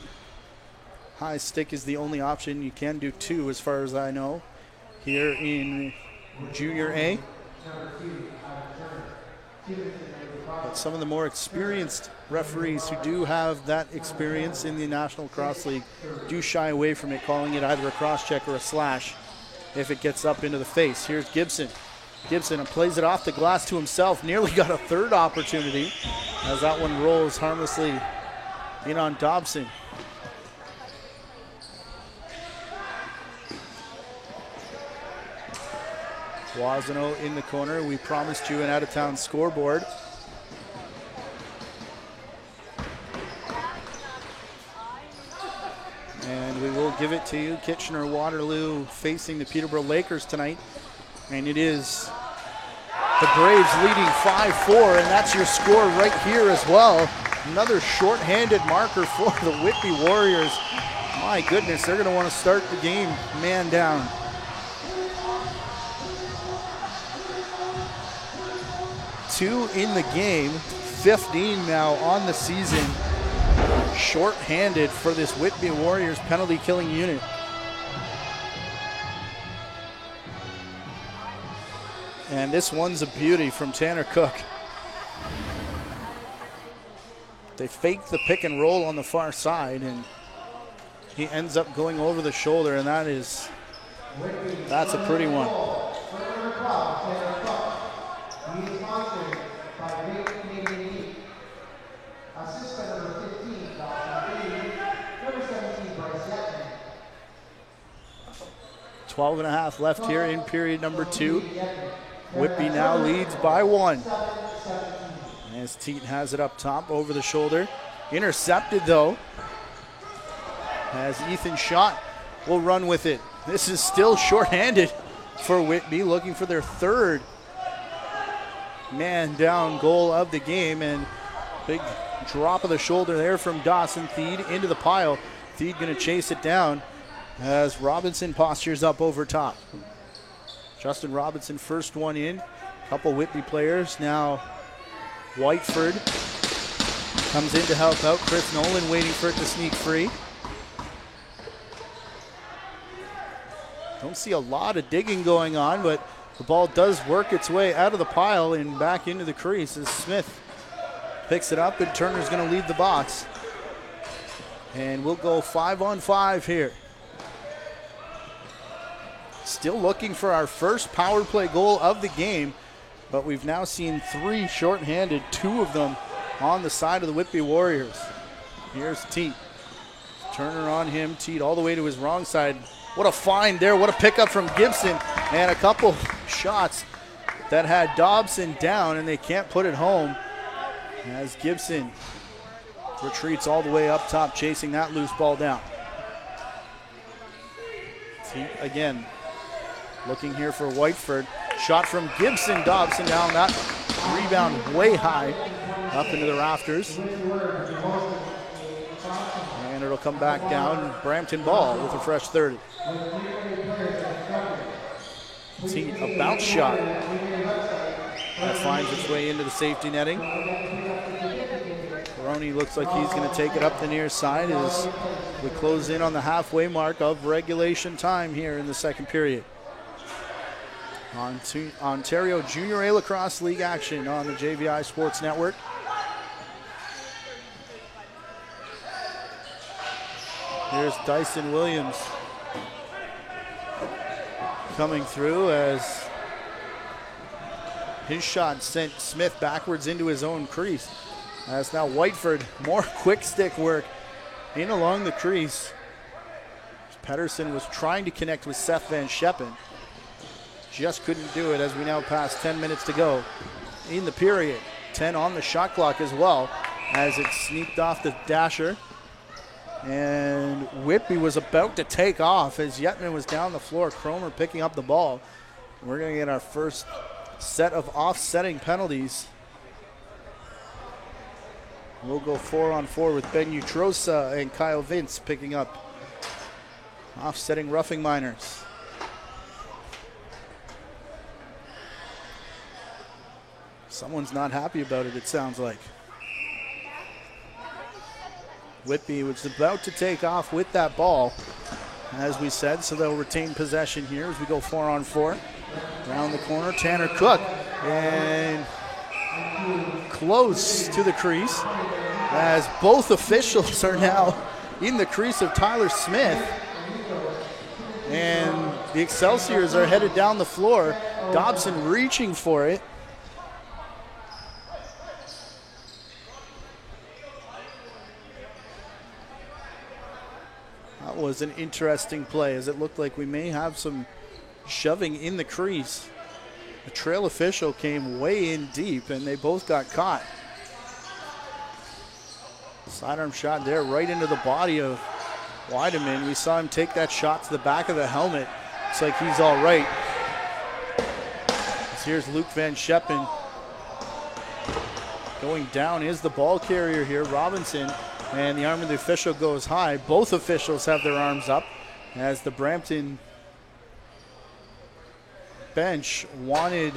A: high stick is the only option. You can do two, as far as I know, here in Junior A. But some of the more experienced referees who do have that experience in the National Cross League do shy away from it, calling it either a cross check or a slash if it gets up into the face. Here's Gibson Gibson plays it off the glass to himself. Nearly got a third opportunity as that one rolls harmlessly in on Dobson. Wazano in the corner. We promised you an out-of-town scoreboard. And we will give it to you. Kitchener-Waterloo facing the Peterborough Lakers tonight. And it is the Braves leading 5-4, and that's your score right here as well. Another short-handed marker for the Whitby Warriors. My goodness, they're going to want to start the game man down. Two in the game, 15 now on the season. Short-handed for this Whitby Warriors penalty killing unit. And this one's a beauty from Tanner Cook. They fake the pick and roll on the far side, and he ends up going over the shoulder, and that's a pretty one. Twelve and a half left here in period number 2. Whitby now leads by 1. As Teat has it up top over the shoulder. Intercepted though. As Ethan Schott will run with it. This is still shorthanded for Whitby, looking for their third man down goal of the game. And big drop of the shoulder there from Dawson Theed into the pile. Theed going to chase it down as Robinson postures up over top. Justin Robinson first one in. Couple Whitby players. Now Whiteford comes in to help out. Chris Nolan waiting for it to sneak free. Don't see a lot of digging going on, but the ball does work its way out of the pile and back into the crease as Smith picks it up, and Turner's going to leave the box. And we'll go 5-on-5 here. Still looking for our first power play goal of the game, but we've now seen 3 shorthanded, 2 of them on the side of the Whitby Warriors. Here's Teat. Turner on him, Teat all the way to his wrong side. What a find there, what a pickup from Gibson, and a couple shots that had Dobson down, and they can't put it home as Gibson retreats all the way up top, chasing that loose ball down. Teat again. Looking here for Whiteford. Shot from Gibson. Dobson down. That rebound way high up into the rafters. And it'll come back down. Brampton ball with a fresh 30. Teat, a bounce shot. That finds its way into the safety netting. Baroni looks like he's going to take it up the near side as we close in on the halfway mark of regulation time here in the second period. On to Ontario Junior A Lacrosse League action on the JVI Sports Network. Here's Dyson Williams coming through as his shot sent Smith backwards into his own crease. As now Whiteford, more quick stick work in along the crease. Pedersen was trying to connect with Seth Van Scheppen. Just couldn't do it as we now pass 10 minutes to go in the period. 10 on the shot clock as well as it sneaked off the dasher. And Whitby was about to take off as Yetman was down the floor. Cromer picking up the ball. We're going to get our first set of offsetting penalties. We'll go 4-on-4 with Ben Utrosa and Kyle Vince picking up offsetting roughing minors. Someone's not happy about it, it sounds like. Whitby was about to take off with that ball, as we said, so they'll retain possession here as we go 4-on-4. Around the corner, Tanner Cook, and close to the crease, as both officials are now in the crease of Tyler Smith. And the Excelsiors are headed down the floor Dobson reaching for it. That was an interesting play, as it looked like we may have some shoving in the crease. The trail official came way in deep, and they both got caught. Sidearm shot there right into the body of Weideman. We saw him take that shot to the back of the helmet. Looks like he's all right. Here's Luke Van Scheppen. Going down is the ball carrier here, Robinson. And the arm of the official goes high. Both officials have their arms up as the Brampton bench wanted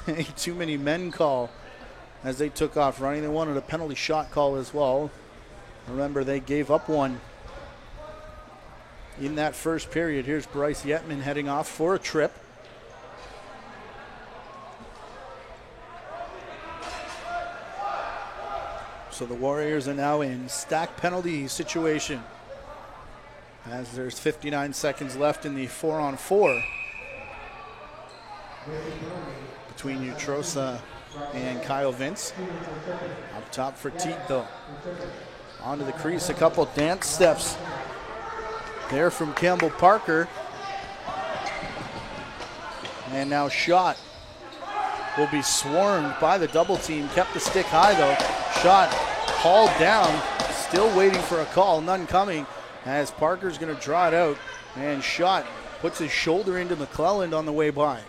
A: a too many men call as they took off running. They wanted a penalty shot call as well. Remember, they gave up one in that first period. Here's Bryce Yetman heading off for a trip. So the Warriors are now in stack penalty situation as there's 59 seconds left in the 4-on-4 between Utrosa and Kyle Vince. Up top for Teat, though. Onto the crease, a couple dance steps there from Campbell Parker. And now Schott will be swarmed by the double team. Kept the stick high, though. Schott hauled down, still waiting for a call, none coming as Parker's going to draw it out, and Schott puts his shoulder into McClelland on the way by.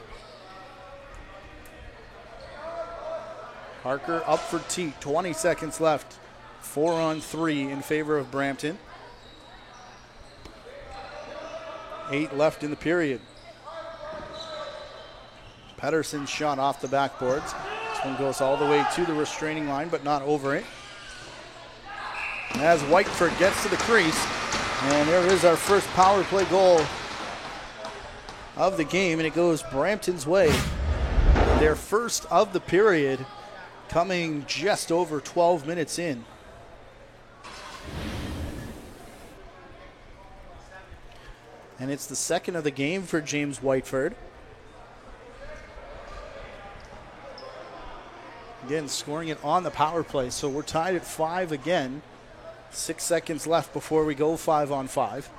A: Parker up for Teat, 20 seconds left, 4-on-3 in favor of Brampton. 8 left in the period. Pedersen's shot off the backboards. This one goes all the way to the restraining line, but not over it. As Whiteford gets to the crease, and there is our first power play goal of the game, and it goes Brampton's way. Their first of the period, coming just over 12 minutes in. And it's the second of the game for James Whiteford. Again, scoring it on the power play, so we're tied at 5 again. 6 seconds left before we go 5-on-5.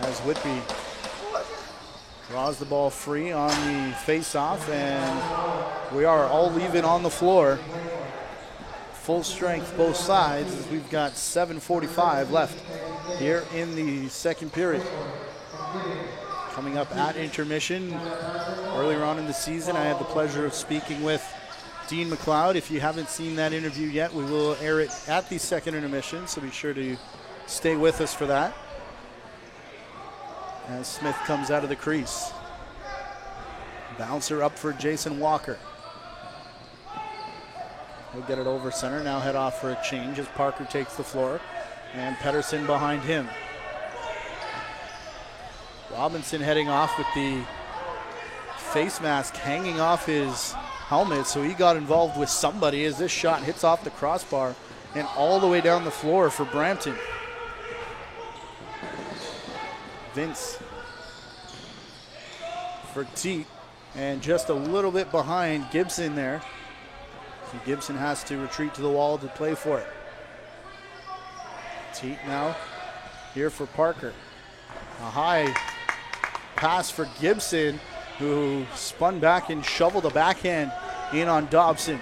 A: As Whitby draws the ball free on the face-off, and we are all even on the floor. Full strength both sides, as we've got 7:45 left here in the second period. Coming up at intermission, earlier on in the season, I had the pleasure of speaking with Dean McLeod. If you haven't seen that interview yet, we will air it at the second intermission, so be sure to stay with us for that. As Smith comes out of the crease. Bouncer up for Jason Walker. He'll get it over center, now head off for a change as Parker takes the floor, and Pedersen behind him. Robinson heading off with the face mask hanging off his helmet, so he got involved with somebody as this shot hits off the crossbar and all the way down the floor for Brampton. Vince for Teat, and just a little bit behind Gibson there. So Gibson has to retreat to the wall to play for it. Teat now here for Parker. A high pass for Gibson, who spun back and shoveled a backhand in on Dobson.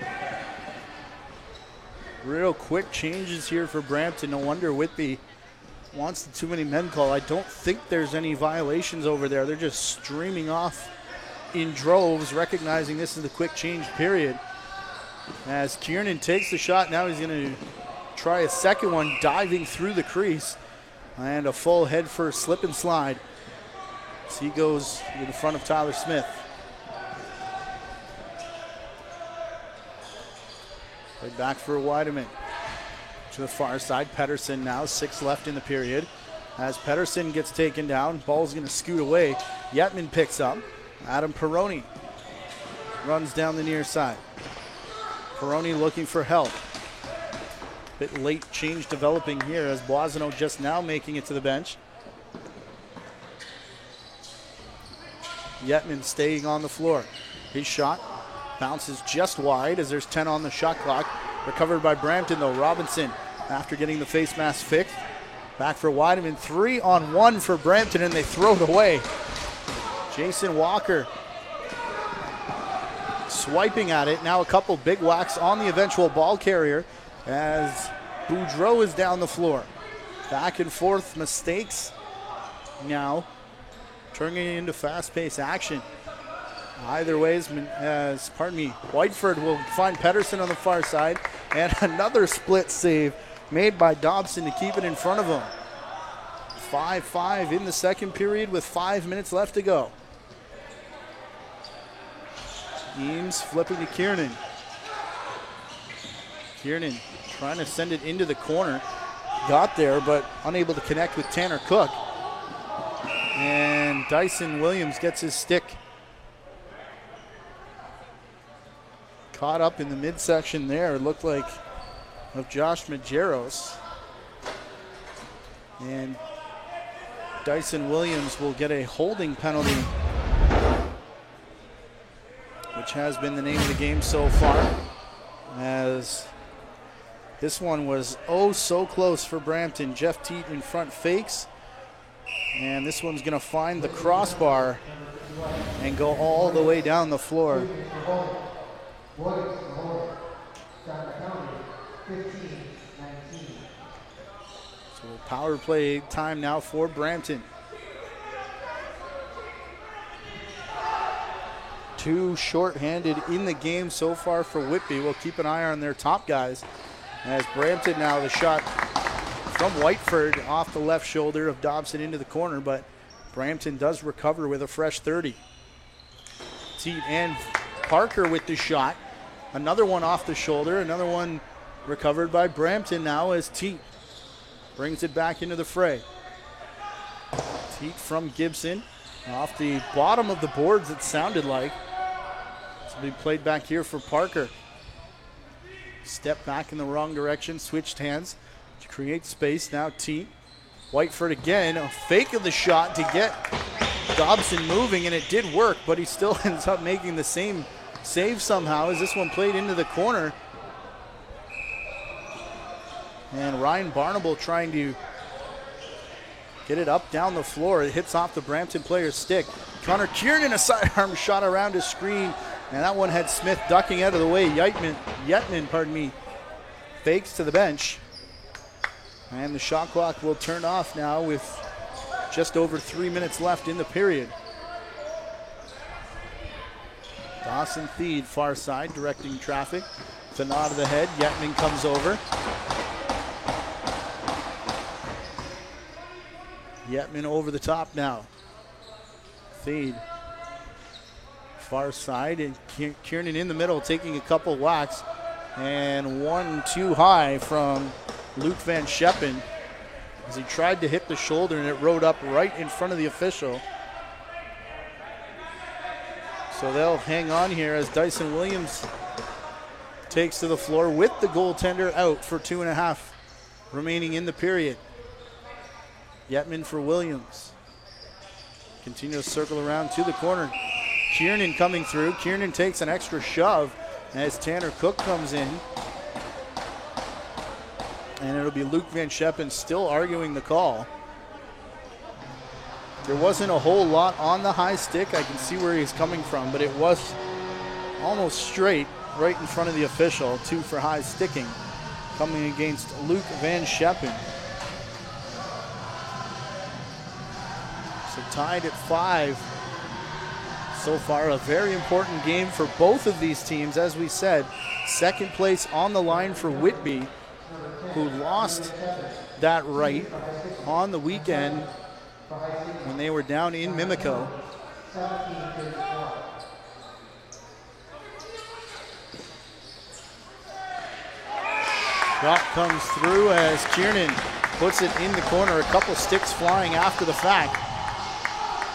A: Real quick changes here for Brampton. No wonder Whitby wants the too many men call. I don't think there's any violations over there. They're just streaming off in droves, recognizing this is the quick change period. As Kiernan takes the shot, now he's going to try a second one, diving through the crease, and a full head first slip and slide. So he goes in front of Tyler Smith. Right back for Weideman. To the far side, Pedersen now, 6 left in the period. As Pedersen gets taken down, ball's going to scoot away. Yetman picks up. Adam Peroni runs down the near side. Peroni looking for help. Bit late change developing here as Boisano just now making it to the bench. Yetman staying on the floor. His shot bounces just wide as there's 10 on the shot clock. Recovered by Brampton though. Robinson, after getting the face mask fixed, back for Weideman. 3-on-1 for Brampton, and they throw it away. Jason Walker swiping at it. Now a couple big whacks on the eventual ball carrier as Boudreau is down the floor. Back and forth mistakes now turning it into fast-paced action. Either way, Whiteford will find Pedersen on the far side, and another split save made by Dobson to keep it in front of him. 5-5 in the second period with 5 minutes left to go. Eames flipping to Kiernan. Kiernan trying to send it into the corner. Got there, but unable to connect with Tanner Cook. And Dyson Williams gets his stick. Caught up in the midsection there. It looked like of Josh Majeros. And Dyson Williams will get a holding penalty, which has been the name of the game so far, as this one was oh so close for Brampton. Jeff Teat in front fakes, and this one's going to find the crossbar and go all the way down the floor. So power play time now for Brampton. Two short-handed in the game so far for Whitby. We'll keep an eye on their top guys. As Brampton now, the shot from Whiteford off the left shoulder of Dobson into the corner, but Brampton does recover with a fresh 30. Teat and Parker with the shot. Another one off the shoulder, another one recovered by Brampton now as Teat brings it back into the fray. Teat from Gibson off the bottom of the boards, it sounded like. So be played back here for Parker. Step back in the wrong direction, switched hands to create space. Now Teat. Whiteford again, a fake of the shot to get Dobson moving, and it did work, but he still ends up making the same save somehow as this one played into the corner. And Ryan Barnable trying to get it up down the floor. It hits off the Brampton player's stick. Connor Kiernan, a sidearm shot around his screen, and that one had Smith ducking out of the way. Yetman, fakes to the bench. And the shot clock will turn off now with just over 3 minutes left in the period. Dawson Theed, far side, directing traffic. It's a nod of the head. Yetman comes over. Yetman over the top now. Theed, far side, and Kiernan in the middle taking a couple whacks. And 1 too high from Luke Van Scheppen as he tried to hit the shoulder, and it rode up right in front of the official. So they'll hang on here as Dyson Williams takes to the floor with the goaltender out for 2.5 remaining in the period. Yetman for Williams. Continue to circle around to the corner. Kiernan coming through. Kiernan takes an extra shove as Tanner Cook comes in. And it'll be Luke Van Scheppen still arguing the call. There wasn't a whole lot on the high stick. I can see where he's coming from, but it was almost straight right in front of the official. 2 for high sticking coming against Luke Van Scheppen. So tied at 5 so far. A very important game for both of these teams. As we said, second place on the line for Whitby, who lost that right on the weekend when they were down in Mimico. Shot comes through as Kiernan puts it in the corner. A couple sticks flying after the fact.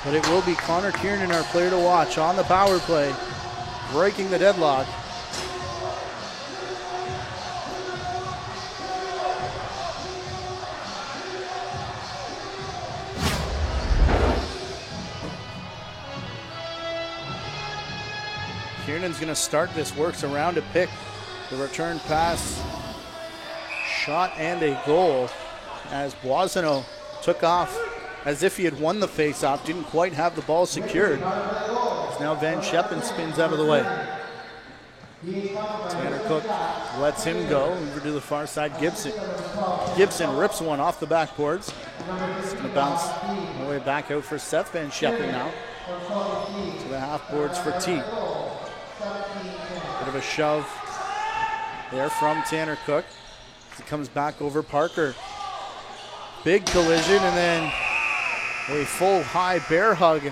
A: But it will be Connor Kiernan, our player to watch, on the power play, breaking the deadlock. Kiernan's going to start this, works around a pick. The return pass, shot and a goal as Boisano took off as if he had won the face-off, didn't quite have the ball secured. So now Van Scheppen spins out of the way. Tanner Cook lets him go over to the far side. Gibson rips one off the backboards. It's going to bounce all the way back out for Seth Van Scheppen now. To the half boards for T. Bit of a shove there from Tanner Cook. He comes back over Parker. Big collision and then a full high bear hug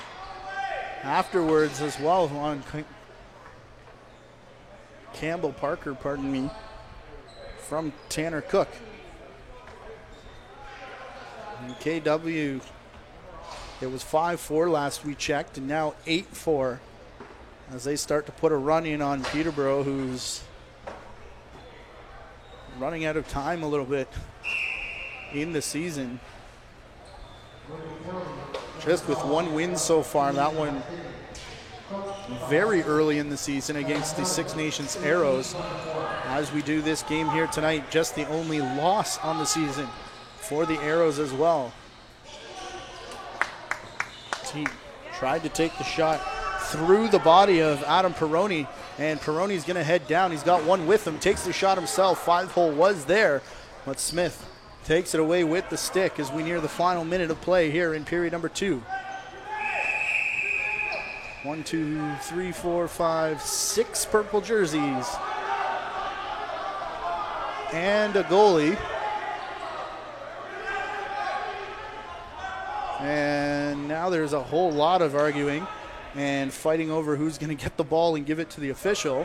A: afterwards as well on Campbell Parker, pardon me, from Tanner Cook. And KW, it was 5-4 last we checked, and now 8-4 as they start to put a run in on Peterborough, who's running out of time a little bit in the season. Just with one win so far, that one very early in the season against the Six Nations Arrows. As we do this game here tonight, just the only loss on the season for the Arrows as well. He tried to take the shot through the body of Adam Perroni, and Perroni's going to head down. He's got one with him, takes the shot himself. 5-hole was there, but Smith takes it away with the stick as we near the final minute of play here in period number 2. 1, 2, 3, 4, 5, 6 purple jerseys. And a goalie. And now there's a whole lot of arguing and fighting over who's going to get the ball and give it to the official.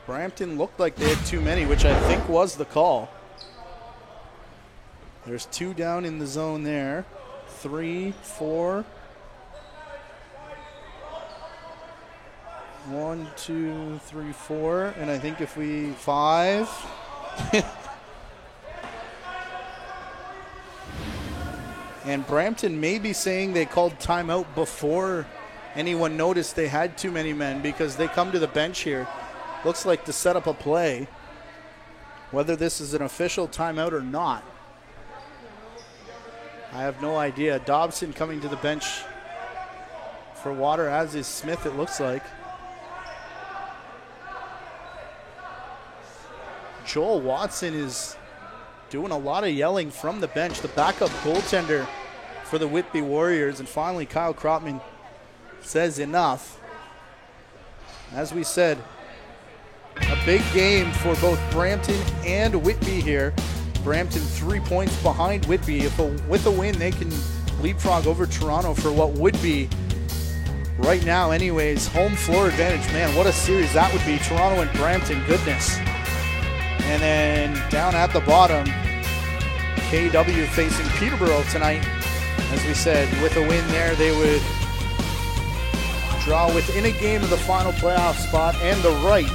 A: Brampton looked like they had too many, which I think was the call. There's 2 down in the zone there. 3, 4. 1, 2, 3, 4. And I think if we 5. And Brampton may be saying they called timeout before anyone noticed they had too many men, because they come to the bench here. Looks like to set up a play. Whether this is an official timeout or not, I have no idea. Dobson coming to the bench for Water, as is Smith, it looks like. Joel Watson is doing a lot of yelling from the bench, the backup goaltender for the Whitby Warriors. And finally, Kyle Kropman says enough. As we said, a big game for both Brampton and Whitby here. Brampton 3 points behind Whitby. With a win, they can leapfrog over Toronto for what would be, right now anyways, home floor advantage. Man, what a series that would be. Toronto and Brampton, goodness. And then down at the bottom, KW facing Peterborough tonight. As we said, with a win there, they would draw within a game of the final playoff spot and the right,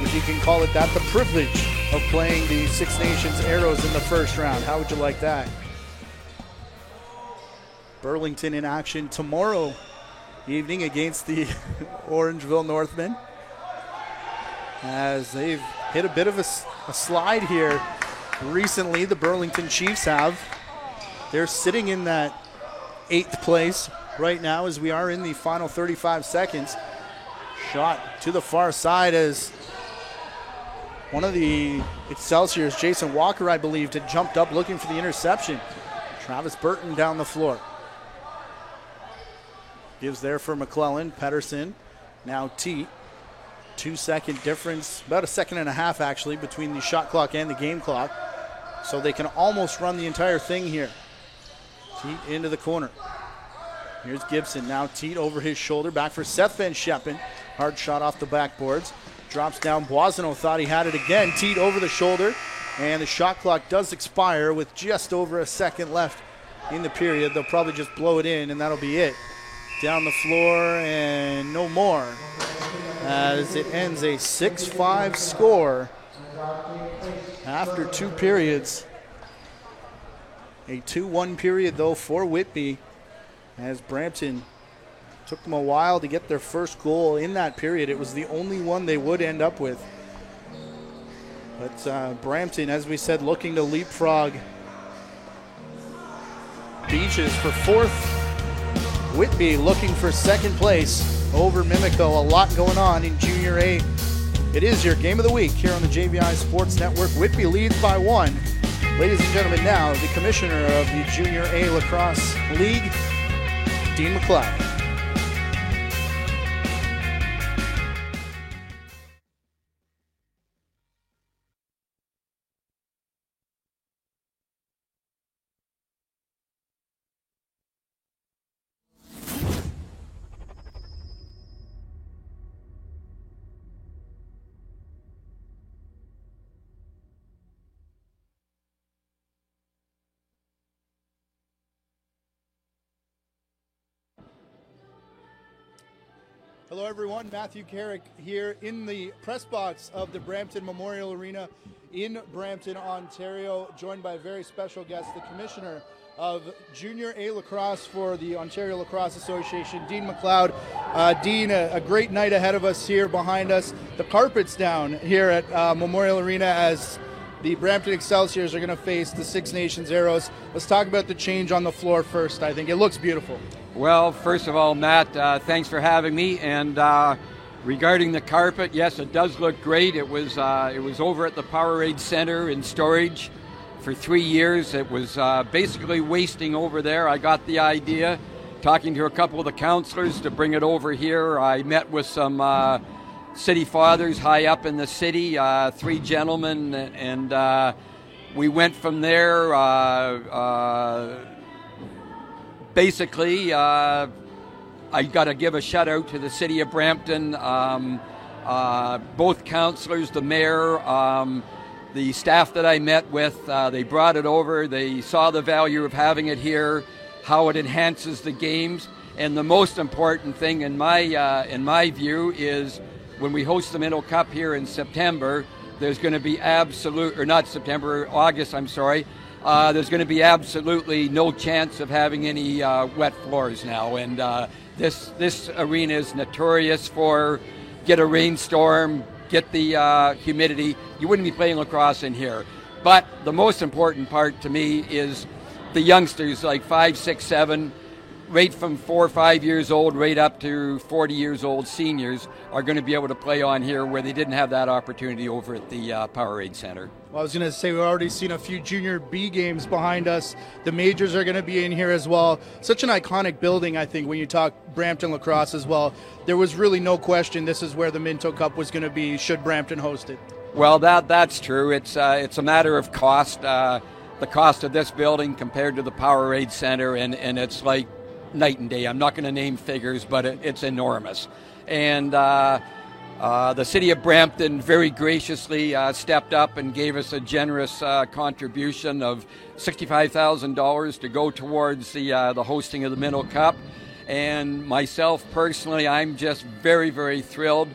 A: if you can call it that, the privilege of playing the Six Nations Arrows in the first round. How would you like that? Burlington in action tomorrow evening against the Orangeville Northmen, as they've hit a bit of a slide here recently. The Burlington Chiefs have. They're sitting in that 8th place right now as we are in the final 35 seconds. Shot to the far side as one of the Excelsiors, Jason Walker, I believe, had jumped up looking for the interception. Travis Burton down the floor. Gives there for McClellan. Pedersen, now T. 2-second difference, about a second and a half actually, between the shot clock and the game clock. So they can almost run the entire thing here. Teat into the corner. Here's Gibson, now Teat over his shoulder, back for Seth Van Scheppen. Hard shot off the backboards. Drops down, Boisano thought he had it again. Teat over the shoulder, and the shot clock does expire with just over a second left in the period. They'll probably just blow it in, and that'll be it. Down the floor, and no more, as it ends a 6-5 score after 2 periods. A 2-1 period, though, for Whitby, as Brampton Took them a while to get their first goal in that period. It was the only one they would end up with. But Brampton, as we said, looking to leapfrog Beaches for fourth. Whitby looking for second place over Mimico. A lot going on in Junior A. It is your game of the week here on the JVI Sports Network. Whitby leads by 1. Ladies and gentlemen, now the commissioner of the Junior A Lacrosse League, Dean McLeod. Hello, everyone. Matthew Carrick here in the press box of the Brampton Memorial Arena in Brampton, Ontario, joined by a very special guest, the Commissioner of Junior A Lacrosse for the Ontario Lacrosse Association, Dean McLeod. Dean, a great night ahead of us here behind us. The carpet's down here at Memorial Arena as the Brampton Excelsiors are going to face the Six Nations Arrows. Let's talk about the change on the floor first. I think it looks beautiful.
B: Well, first of all, Matt, thanks for having me. And regarding the carpet, yes, it does look great. It was over at the Powerade Center in storage for 3 years. It was basically wasting over there. I got the idea, talking to a couple of the councillors, to bring it over here. I met with some city fathers high up in the city, 3 gentlemen, and we went from there. Basically, I got to give a shout out to the city of Brampton, both councillors, the mayor, the staff that I met with. They brought it over. They saw the value of having it here, how it enhances the games, and the most important thing in my view is when we host the Minto Cup here in September. There's going to be August. There's going to be absolutely no chance of having any wet floors now, and this arena is notorious for get a rainstorm, get the humidity. You wouldn't be playing lacrosse in here. But the most important part to me is the youngsters, like 5, 6, 7, right from 4 or 5 years old, right up to 40 years old seniors are going to be able to play on here where they didn't have that opportunity over at the Powerade Center.
A: Well, I was going to say, we've already seen a few Junior B games behind us. The majors are going to be in here as well. Such an iconic building, I think, when you talk Brampton lacrosse as well. There was really no question this is where the Minto Cup was going to be should Brampton host it.
B: Well, that's true. It's a matter of cost. The cost of this building compared to the Powerade Center, and it's like night and day. I'm not going to name figures, but it's enormous. And the city of Brampton very graciously stepped up and gave us a generous contribution of $65,000 to go towards the hosting of the Minto Cup. And myself personally, I'm just very, very thrilled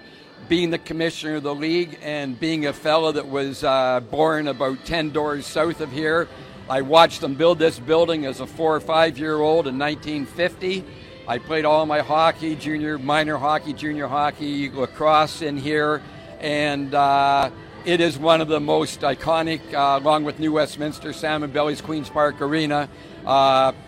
B: being the commissioner of the league and being a fellow that was born about 10 doors south of here. I watched them build this building as a 4 or 5 year old in 1950. I played all my hockey, minor hockey, junior hockey, lacrosse in here, and it is one of the most iconic, along with New Westminster, Salmon Bellies, Queen's Park Arena,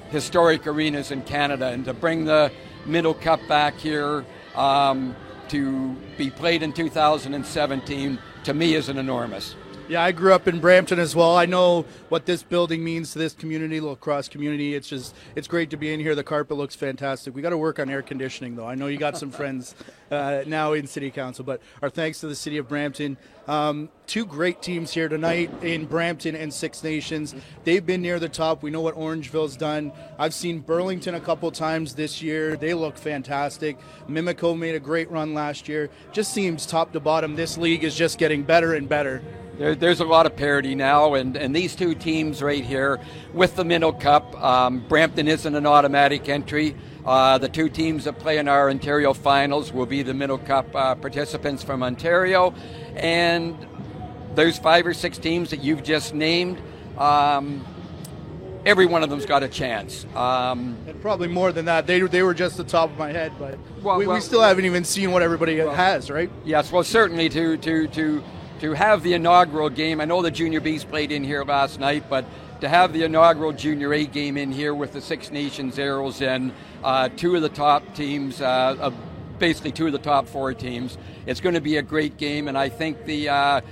B: historic arenas in Canada. And to bring the Minto Cup back here to be played in 2017, to me is an enormous.
A: Yeah, I grew up in Brampton as well. I know what this building means to this community, lacrosse community. It's great to be in here. The carpet looks fantastic. We got to work on air conditioning, though. I know you got some friends now in City Council, but our thanks to the city of Brampton. 2 great teams here tonight in Brampton and Six Nations. They've been near the top. We know what Orangeville's done. I've seen Burlington a couple times this year. They look fantastic. Mimico made a great run last year. Just seems top to bottom, this league is just getting better and better.
B: There's a lot of parity now, and these 2 teams right here with the Minto Cup, Brampton isn't an automatic entry. The 2 teams that play in our Ontario finals will be the Minto Cup participants from Ontario, and there's 5 or 6 teams that you've just named. every one of them's got a chance.
A: And probably more than that. They were just the top of my head, but
B: Well,
A: we still haven't even seen what everybody has, right?
B: Yes, well, certainly to have the inaugural game. I know the Junior Bs played in here last night, but to have the inaugural Junior A game in here with the Six Nations Arrows and two of the top teams, basically two of the top four teams, it's going to be a great game, and I think the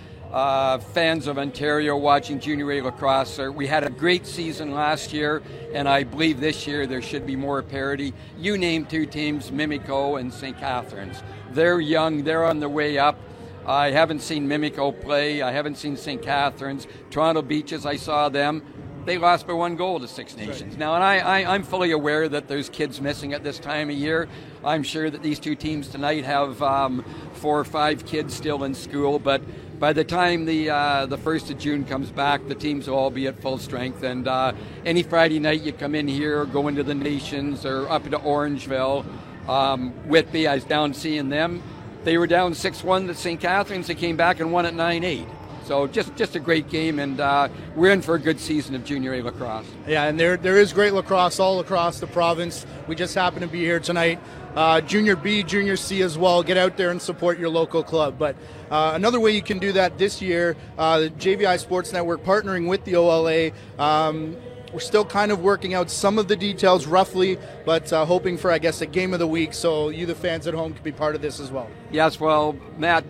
B: fans of Ontario watching Junior A lacrosse, we had a great season last year, and I believe this year there should be more parity. You named two teams, Mimico and St. Catharines. They're young, they're on their way up. I haven't seen Mimico play. I haven't seen St. Catharines. Toronto Beaches, I saw them. They lost by 1 goal to Six Nations. Right. Now, and I'm fully aware that there's kids missing at this time of year. I'm sure that these two teams tonight have 4 or 5 kids still in school, but by the time the 1st of June comes back, the teams will all be at full strength. And any Friday night you come in here or go into the Nations or up into Orangeville, Whitby, I was down seeing them. They were down 6-1 to St. Catharines. They came back and won at 9-8. So just a great game, and we're in for a good season of Junior A lacrosse.
A: Yeah, and there is great lacrosse all across the province. We just happen to be here tonight. Junior B, Junior C as well. Get out there and support your local club. But another way you can do that this year, the JVI Sports Network partnering with the OLA. We're still kind of working out some of the details roughly, but hoping for, I guess, a game of the week so you, the fans at home, can be part of this as well.
B: Yes, well, Matt,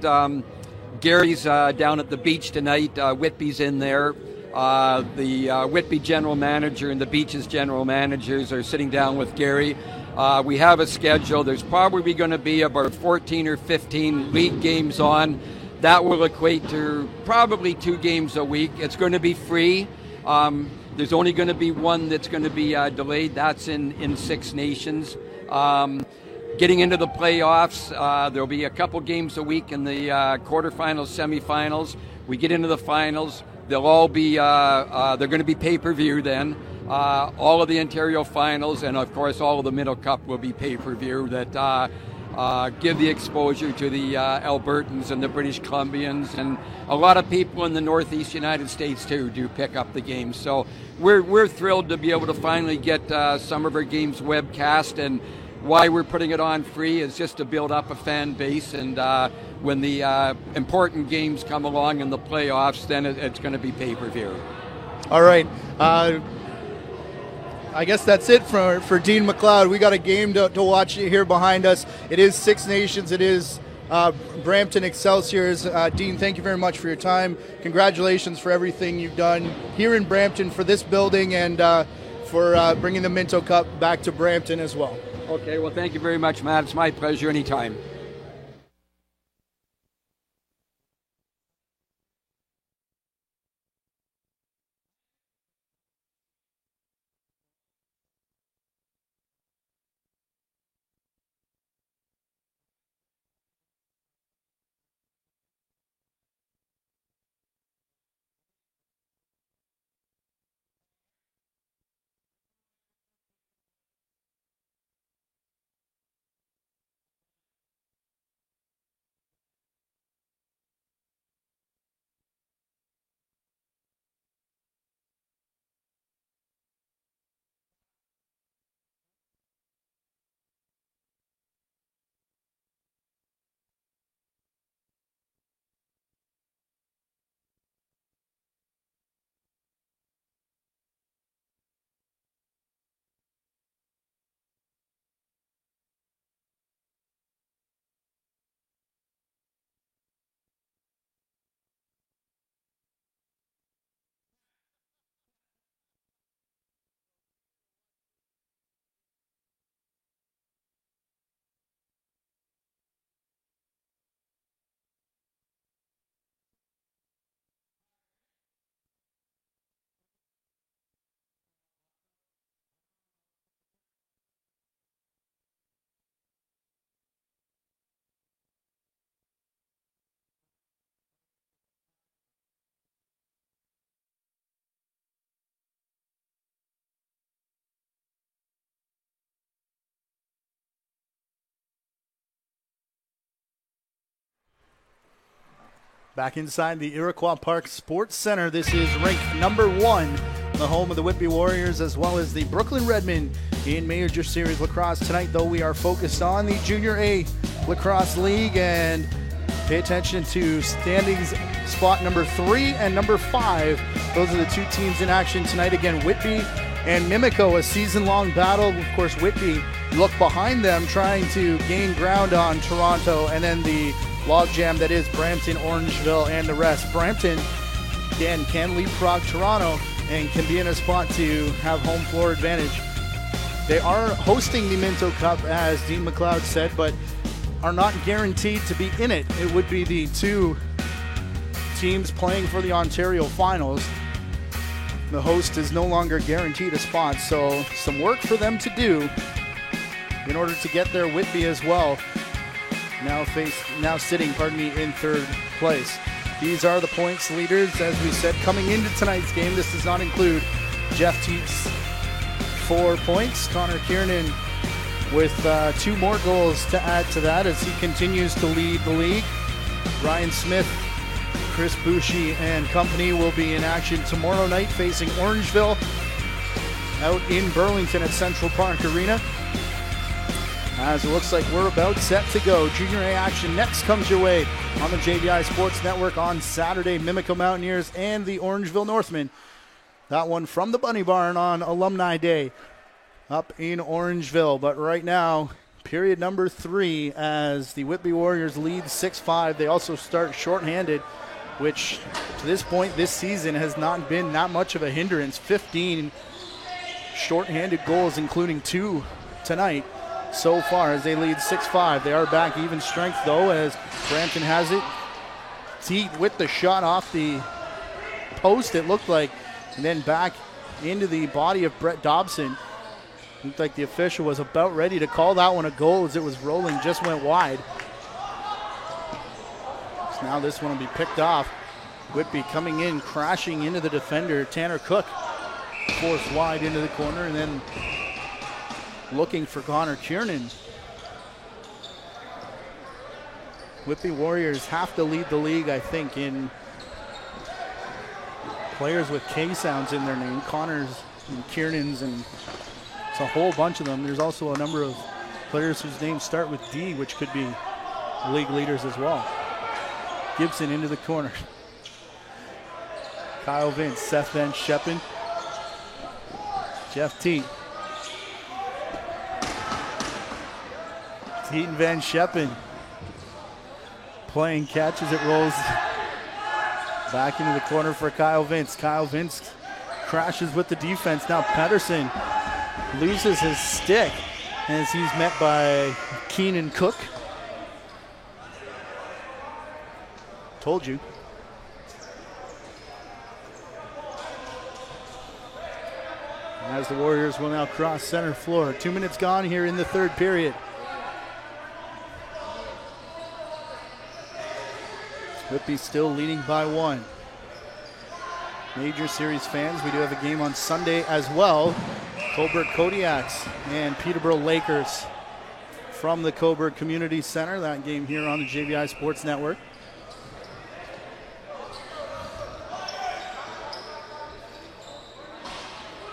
B: Gary's down at the beach tonight. Whitby's in there. The Whitby general manager and the Beaches general managers are sitting down with Gary. We have a schedule. There's probably going to be about 14 or 15 league games on. That will equate to probably 2 games a week. It's going to be free. There's only going to be one that's going to be delayed. That's in Six Nations. Getting into the playoffs, there'll be a couple games a week in the quarterfinals, semifinals. We get into the finals. They'll all be, they're going to be pay-per-view then. All of the Ontario finals and, of course, all of the Middle Cup will be pay-per-view that give the exposure to the Albertans and the British Columbians, and a lot of people in the Northeast United States, too, do pick up the games. So we're thrilled to be able to finally get some of our games webcast, and why we're putting it on free is just to build up a fan base, and when the important games come along in the playoffs, then it's going to be pay-per-view.
A: All right. I guess that's it for Dean McLeod. We got a game to watch here behind us. It is Six Nations. It is Brampton Excelsiors. Dean, thank you very much for your time. Congratulations for everything you've done here in Brampton for this building and for bringing the Minto Cup back to Brampton as well.
B: Okay, well, thank you very much, Matt. It's my pleasure anytime.
A: Back inside the Iroquois Park Sports Center, this is rink number 1 the home of the Whitby Warriors, as well as the Brooklyn Redmen in Major Series Lacrosse. Tonight, though, we are focused on the Junior A Lacrosse League, and pay attention to standings spot number 3 and number 5. Those are the two teams in action tonight. Again, Whitby and Mimico, a season-long battle. Of course, Whitby look behind them, trying to gain ground on Toronto, and then the logjam that is Brampton, Orangeville, and the rest. Brampton, again, can leapfrog Toronto and can be in a spot to have home floor advantage. They are hosting the Minto Cup, as Dean McLeod said, but are not guaranteed to be in it. It would be the two teams playing for the Ontario Finals. The host is no longer guaranteed a spot, so some work for them to do in order to get there. Whitby as well, now sitting in third place. These are the points leaders, as we said, coming into tonight's game. This does not include Jeff Teets' 4 points. Connor Kiernan with 2 more goals to add to that as he continues to lead the league. Ryan Smith, Chris Bouchy, and company will be in action tomorrow night facing Orangeville out in Burlington at Central Park Arena. As it looks like we're about set to go. Junior A action next comes your way on the JVI Sports Network on Saturday. Mimico Mountaineers and the Orangeville Northmen. That one from the Bunny Barn on Alumni Day up in Orangeville. But right now, period number 3 as the Whitby Warriors lead 6-5. They also start shorthanded, which to this point this season has not been that much of a hindrance. 15 shorthanded goals, including 2 tonight so far as they lead 6-5. They are back even strength, though, as Brampton has it. Teat with the shot off the post, it looked like, and then back into the body of Brett Dobson. Looked like the official was about ready to call that one a goal as it was rolling, just went wide. So now this one will be picked off. Whitby coming in, crashing into the defender. Tanner Cook forced wide into the corner, and then looking for Connor Kiernan. Whitby Warriors have to lead the league, I think, in players with K sounds in their name. Connors and Kiernans, and it's a whole bunch of them. There's also a number of players whose names start with D, which could be league leaders as well. Gibson into the corner. Kyle Vince, Seth Van Scheppen, Jeff Teat. Teat and Van Scheppen playing catch as it rolls back into the corner for Kyle Vince. Kyle Vince crashes with the defense. Now Pedersen loses his stick as he's met by Keenan Cook. Told you. As the Warriors will now cross center floor. 2 minutes gone here in the third period. Whitby still leading by 1. Major Series fans, we do have a game on Sunday as well. Cobourg Kodiaks and Peterborough Lakers from the Cobourg Community Center. That game here on the JVI Sports Network.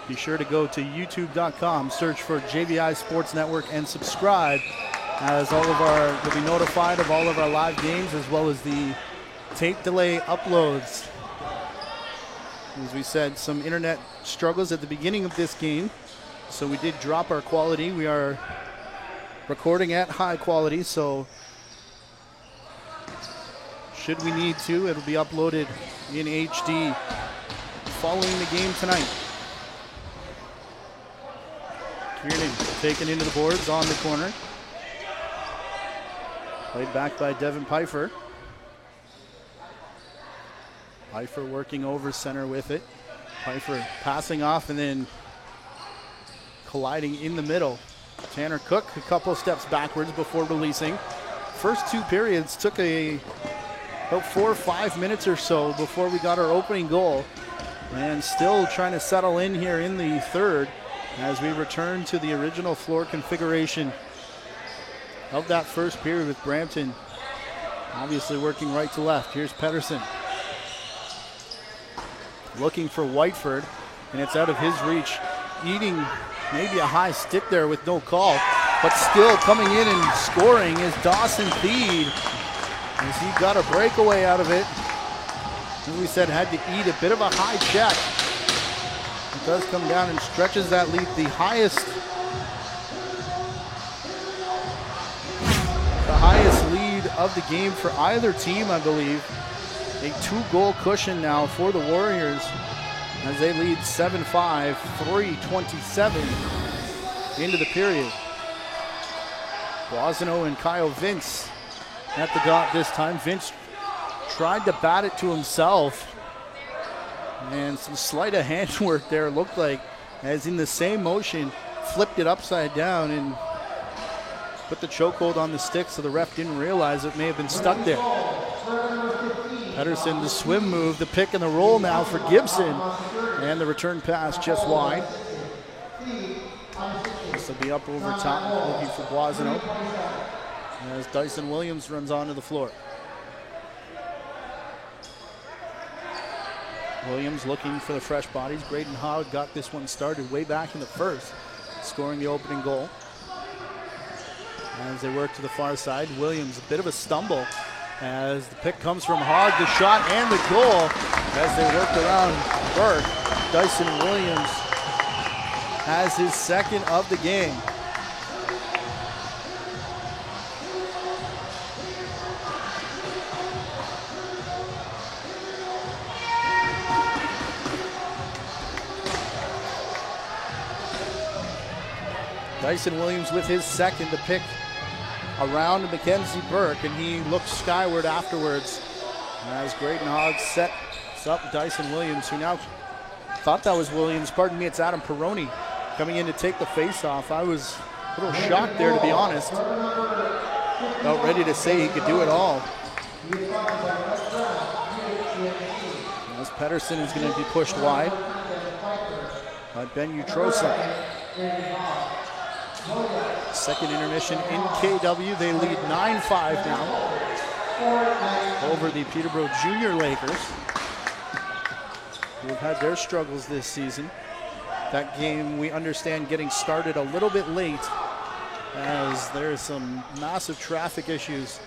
A: Be sure to go to youtube.com, search for JVI Sports Network, and subscribe, as you'll be notified of all of our live games as well as the tape delay uploads. As we said, some internet struggles at the beginning of this game, so we did drop our quality. We are recording at high quality, so should we need to, it'll be uploaded in HD following the game tonight. Kiernan taken into the boards on the corner. Played back by Devin Pfeiffer. Pfeiffer working over center with it. Pfeiffer passing off and then colliding in the middle. Tanner Cook a couple steps backwards before releasing. First 2 periods took about 4 or 5 minutes or so before we got our opening goal. And still trying to settle in here in the third as we return to the original floor configuration of that first period with Brampton obviously working right to left. Here's Pedersen looking for Whiteford. and it's out of his reach. Eating maybe a high stick there with no call, but still coming in and scoring is Dawson Theed, as he got a breakaway out of it. As we said, had to eat a bit of a high check. It does come down and stretches that lead. The highest lead of the game for either team, I believe. A 2-goal cushion now for the Warriors as they lead 7-5, 3:27 into the period. Boissonneau and Kyle Vince at the dot this time. Vince tried to bat it to himself, and some sleight of hand work there, looked like, as in the same motion flipped it upside down and put the chokehold on the stick, so the ref didn't realize it may have been stuck there. Pedersen, the swim move, the pick and the roll now for Gibson, and the return pass just wide. This will be up over top, looking for Boissonneau as Dyson Williams runs onto the floor. Williams looking for the fresh bodies. Graydon Hogg got this one started way back in the first, scoring the opening goal. As they work to the far side, Williams, a bit of a stumble as the pick comes from Hogg, the shot and the goal. As they worked around Burke, Dyson Williams has his second of the game. Dyson Williams with his second, to pick around Mackenzie Burke, and he looks skyward afterwards as Graydon Hogg sets up Dyson Williams, who now thought that was Williams. Pardon me, it's Adam Perrone coming in to take the face-off. I was a little shocked there, to be honest. About ready to say he could do it all. As Pedersen is going to be pushed wide by Ben Utrosa. Second intermission in KW. They lead 9-5 now over the Peterborough Junior Lakers, who have had their struggles this season. That game, we understand, getting started a little bit late as there are some massive traffic issues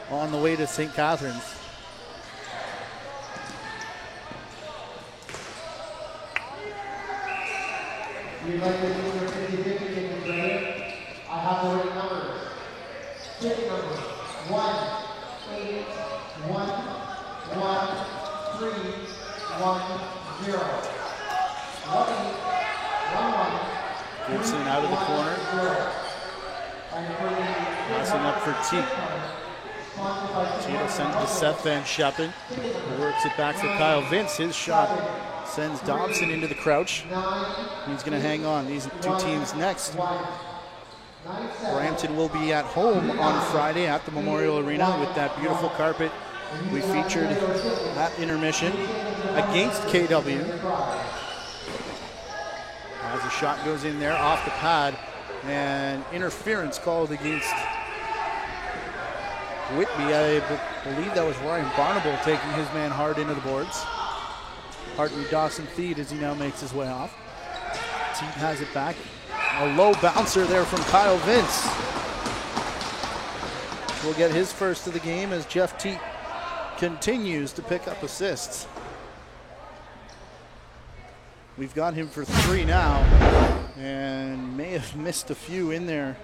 A: on the way to St. Catharines.
C: I have the right numbers. Ticket number 1811310.
A: Gibson out of the corner. Passing up for Teague. Teague will send it to Seth Van Scheppen, who works it back for Kyle Vince. His shot sends Dobson into the crouch. He's going to hang on. These two teams next. Brampton will be at home on Friday at the Memorial Arena with that beautiful carpet we featured at intermission against KW. As a shot goes in there off the pad, and interference called against Whitby. I believe that was Ryan Barnable taking his man hard into the boards. Pardon me, Dawson Theed, as he now makes his way off. Teague has it back. A low bouncer there from Kyle Vince. Will get his first of the game as Jeff Teague continues to pick up assists. We've got him for 3 now, and may have missed a few in there.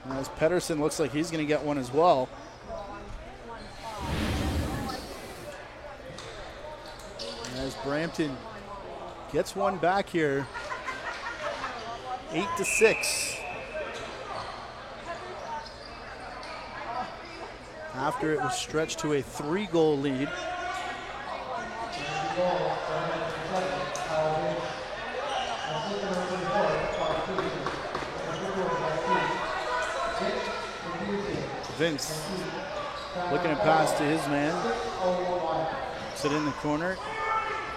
A: As Pedersen looks like he's going to get one as well. As Brampton gets one back here, 8-6. After it was stretched to a 3-goal lead. Vince looking to pass to his man. Sit in the corner.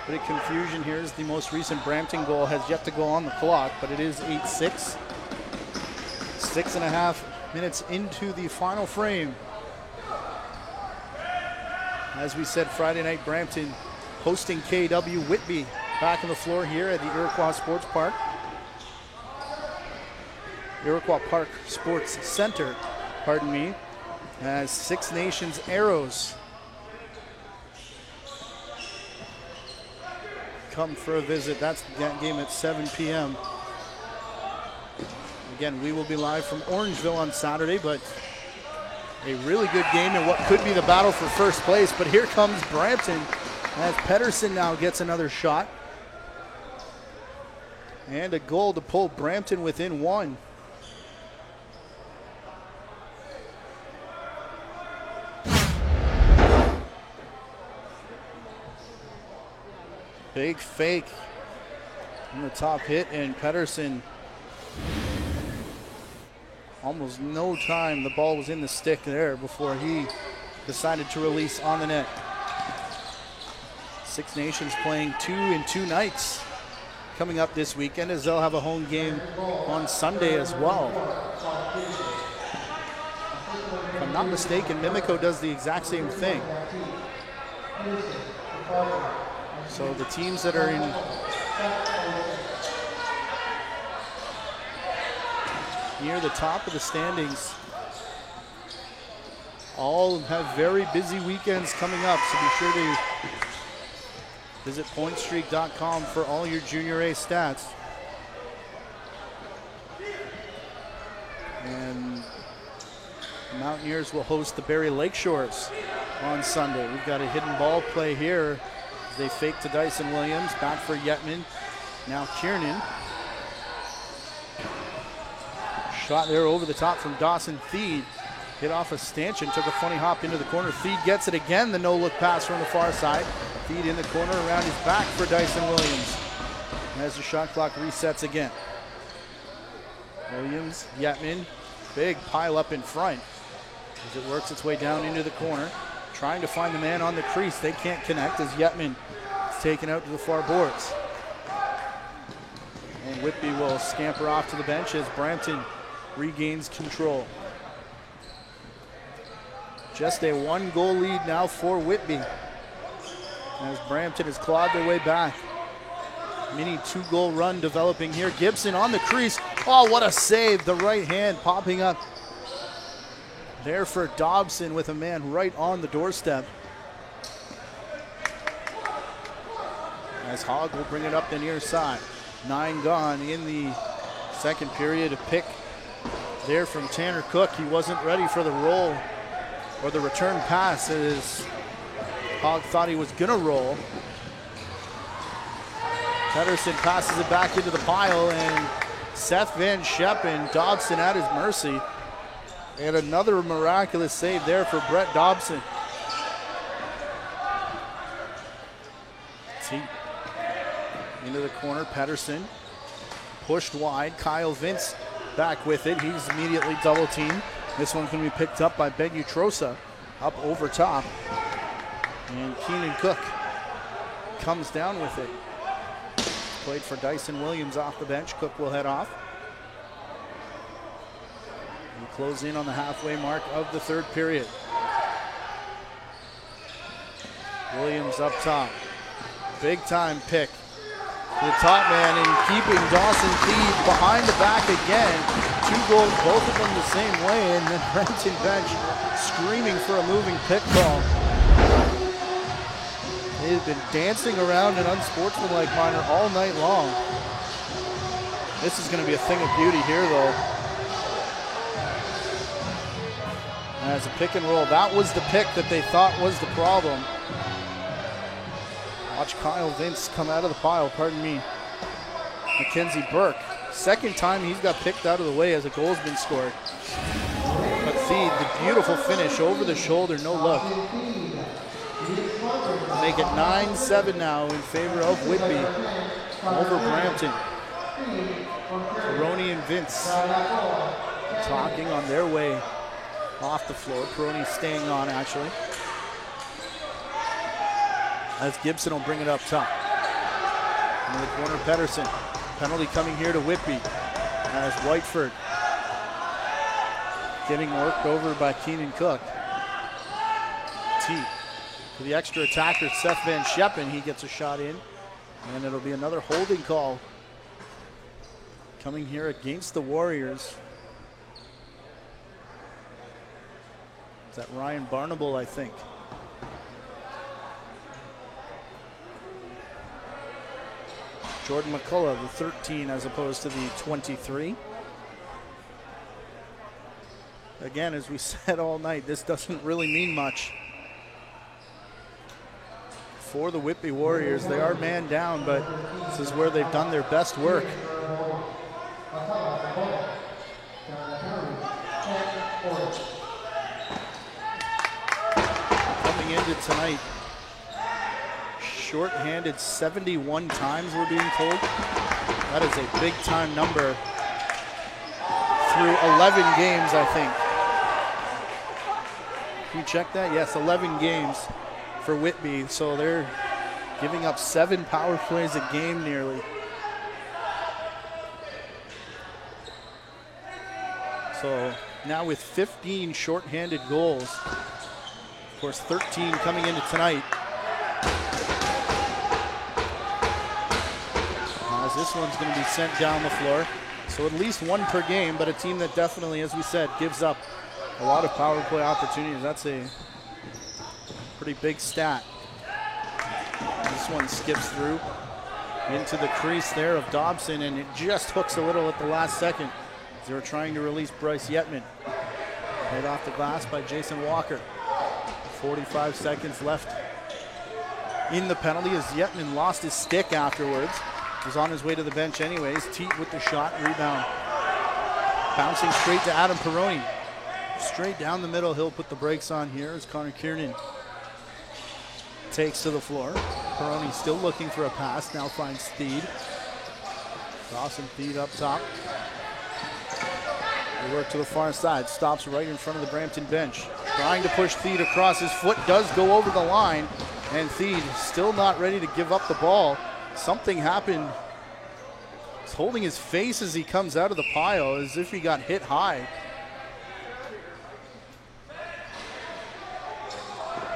A: Bit of confusion here as the most recent Brampton goal has yet to go on the clock, but it is 8-6. 6.5 minutes into the final frame. As we said, Friday night, Brampton hosting KW. Whitby back on the floor here at the Iroquois Sports Park. Iroquois Park Sports Center, pardon me, as Six Nations Arrows come for a visit. That's the game at 7 p.m. Again, we will be live from Orangeville on Saturday, but a really good game in what could be the battle for first place. But here comes Brampton as Pedersen now gets another shot. And a goal to pull Brampton within one. Big fake on the top hit, and Pedersen, almost no time. The ball was in the stick there before he decided to release on the net. Six Nations playing 2 in 2 nights coming up this weekend, as they'll have a home game on Sunday as well. If I'm not mistaken, Mimico does the exact same thing. So the teams that are in near the top of the standings all have very busy weekends coming up, so be sure to visit pointstreak.com for all your Junior A stats. And the Mountaineers will host the Barrie Lakeshores on Sunday. We've got a hidden ball play here. They fake to Dyson Williams, back for Yetman. Now Kiernan. Shot there over the top from Dawson Theed. Hit off a stanchion, took a funny hop into the corner. Theed gets it again, the no-look pass from the far side. Theed in the corner, around his back for Dyson Williams. As the shot clock resets again. Williams, Yetman, big pile up in front as it works its way down into the corner. Trying to find the man on the crease. They can't connect as Yetman is taken out to the far boards. And Whitby will scamper off to the bench as Brampton regains control. Just a 1-goal lead now for Whitby, as Brampton has clawed their way back. Mini 2-goal run developing here. Gibson on the crease. Oh, what a save. The right hand popping up there for Dobson with a man right on the doorstep. As Hogg will bring it up the near side. 9 gone in the second period. A pick there from Tanner Cook. He wasn't ready for the roll or the return pass, as Hogg thought he was gonna roll. Pedersen passes it back into the pile, and Seth Van Schep and Dobson at his mercy. And another miraculous save there for Brett Dobson. Into the corner, Pedersen pushed wide. Kyle Vince back with it. He's immediately double teamed. This one's going to be picked up by Ben Utrosa up over top. And Keenan Cook comes down with it. Played for Dyson Williams off the bench. Cook will head off. We close in on the halfway mark of the third period. Williams up top. Big time pick. The top man in keeping Dawson Theed behind the back again. 2 goals, both of them the same way, and then Brampton bench screaming for a moving pick call. They've been dancing around an unsportsmanlike manner all night long. This is going to be a thing of beauty here, though. As a pick and roll, that was the pick that they thought was the problem. Watch Kyle Vince come out of the pile, pardon me. Mackenzie Burke, second time he's got picked out of the way as a goal's been scored. But Theed, the beautiful finish over the shoulder, no look. Make it 9-7 now in favor of Whitby over Brampton. Peroni and Vince talking on their way off the floor. Peroni staying on, actually. As Gibson will bring it up top. In the corner, Pedersen. Penalty coming here to Whitby. As Whiteford getting worked over by Keenan Cook. T For the extra attacker, Seth Van Scheppen, he gets a shot in. And it'll be another holding call coming here against the Warriors. Is that Ryan Barnable, I think? Jordan McCullough, the 13 as opposed to the 23. Again, as we said all night, this doesn't really mean much for the Whitby Warriors. They are man down, but this is where they've done their best work. Coming into tonight, short-handed 71 times, we're being told. That is a big-time number through 11 games, I think. Can you check that? Yes, 11 games for Whitby. So they're giving up 7 power plays a game nearly. So now with 15 short-handed goals, of course 13 coming into tonight. As this one's going to be sent down the floor. So at least 1 per game, but a team that definitely, as we said, gives up a lot of power play opportunities. That's a pretty big stat. This one skips through into the crease there of Dobson, and it just hooks a little at the last second. They were trying to release Bryce Yetman. Hit off the glass by Jason Walker. 45 seconds left in the penalty as Yetman lost his stick afterwards. Was on his way to the bench anyways. Teat with the shot, rebound. Bouncing straight to Adam Perroni. Straight down the middle, he'll put the brakes on here as Connor Kiernan takes to the floor. Perroni still looking for a pass, now finds Thede. Dawson Thede up top. They work to the far side, stops right in front of the Brampton bench. Trying to push Thede across, his foot does go over the line, and Thede still not ready to give up the ball. Something happened. He's holding his face as he comes out of the pile as if he got hit high.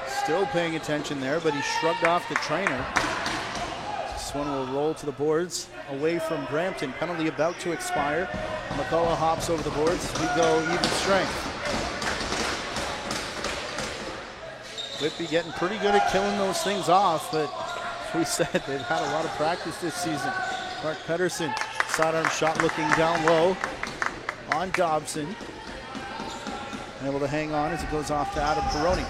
A: Still paying attention there, but he shrugged off the trainer. This one will roll to the boards away from Brampton. Penalty about to expire. McCullough hops over the boards. We go even strength. Whitby getting pretty good at killing those things off, but as we said, they've had a lot of practice this season. Mark Pedersen, sidearm shot looking down low on Dobson. Able to hang on as it goes off to Adam Perroni.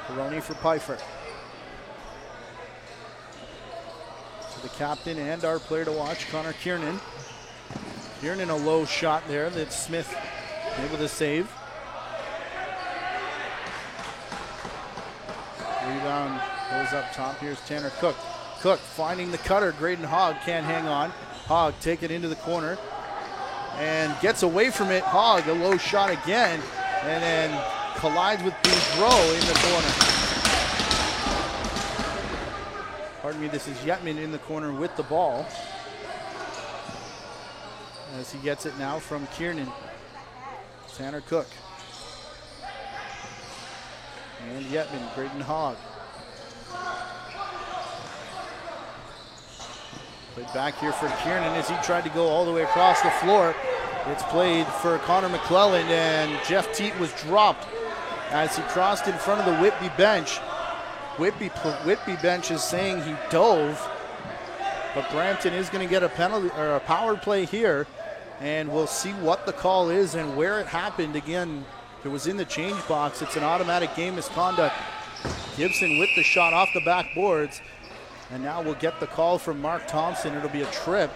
A: Perroni for Pfeiffer. To the captain and our player to watch, Connor Kiernan. Kiernan a low shot there that Smith able to save. Rebound goes up top. Here's Tanner Cook. Cook finding the cutter. Graydon Hogg can't hang on. Hogg take it into the corner and gets away from it. Hogg a low shot again and then collides with Boudreau in the corner. Pardon me, this is Yetman in the corner with the ball. As he gets it now from Kiernan. Tanner Cook. And Yetman, Graydon Hogg. Played back here for Kiernan as he tried to go all the way across the floor. It's played for Connor McClelland, and Jeff Teat was dropped as he crossed in front of the Whitby bench. Whitby bench is saying he dove, but Brampton is going to get a penalty or a power play here, and we'll see what the call is and where it happened. Again, if it was in the change box, it's an automatic game misconduct. Gibson with the shot off the backboards, and now we'll get the call from Mark Thompson. It'll be a trip.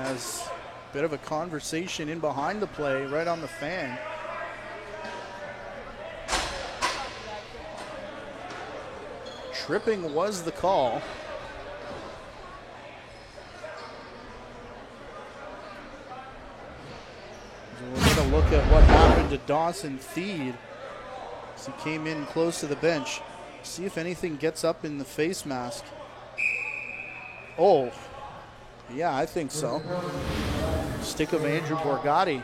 A: As a bit of a conversation in behind the play, right on the fan. Tripping was the call. So we're going to look at what happened to Dawson Thede as he came in close to the bench. See if anything gets up in the face mask. Oh, yeah, I think so. Stick of Andrew Borgatti.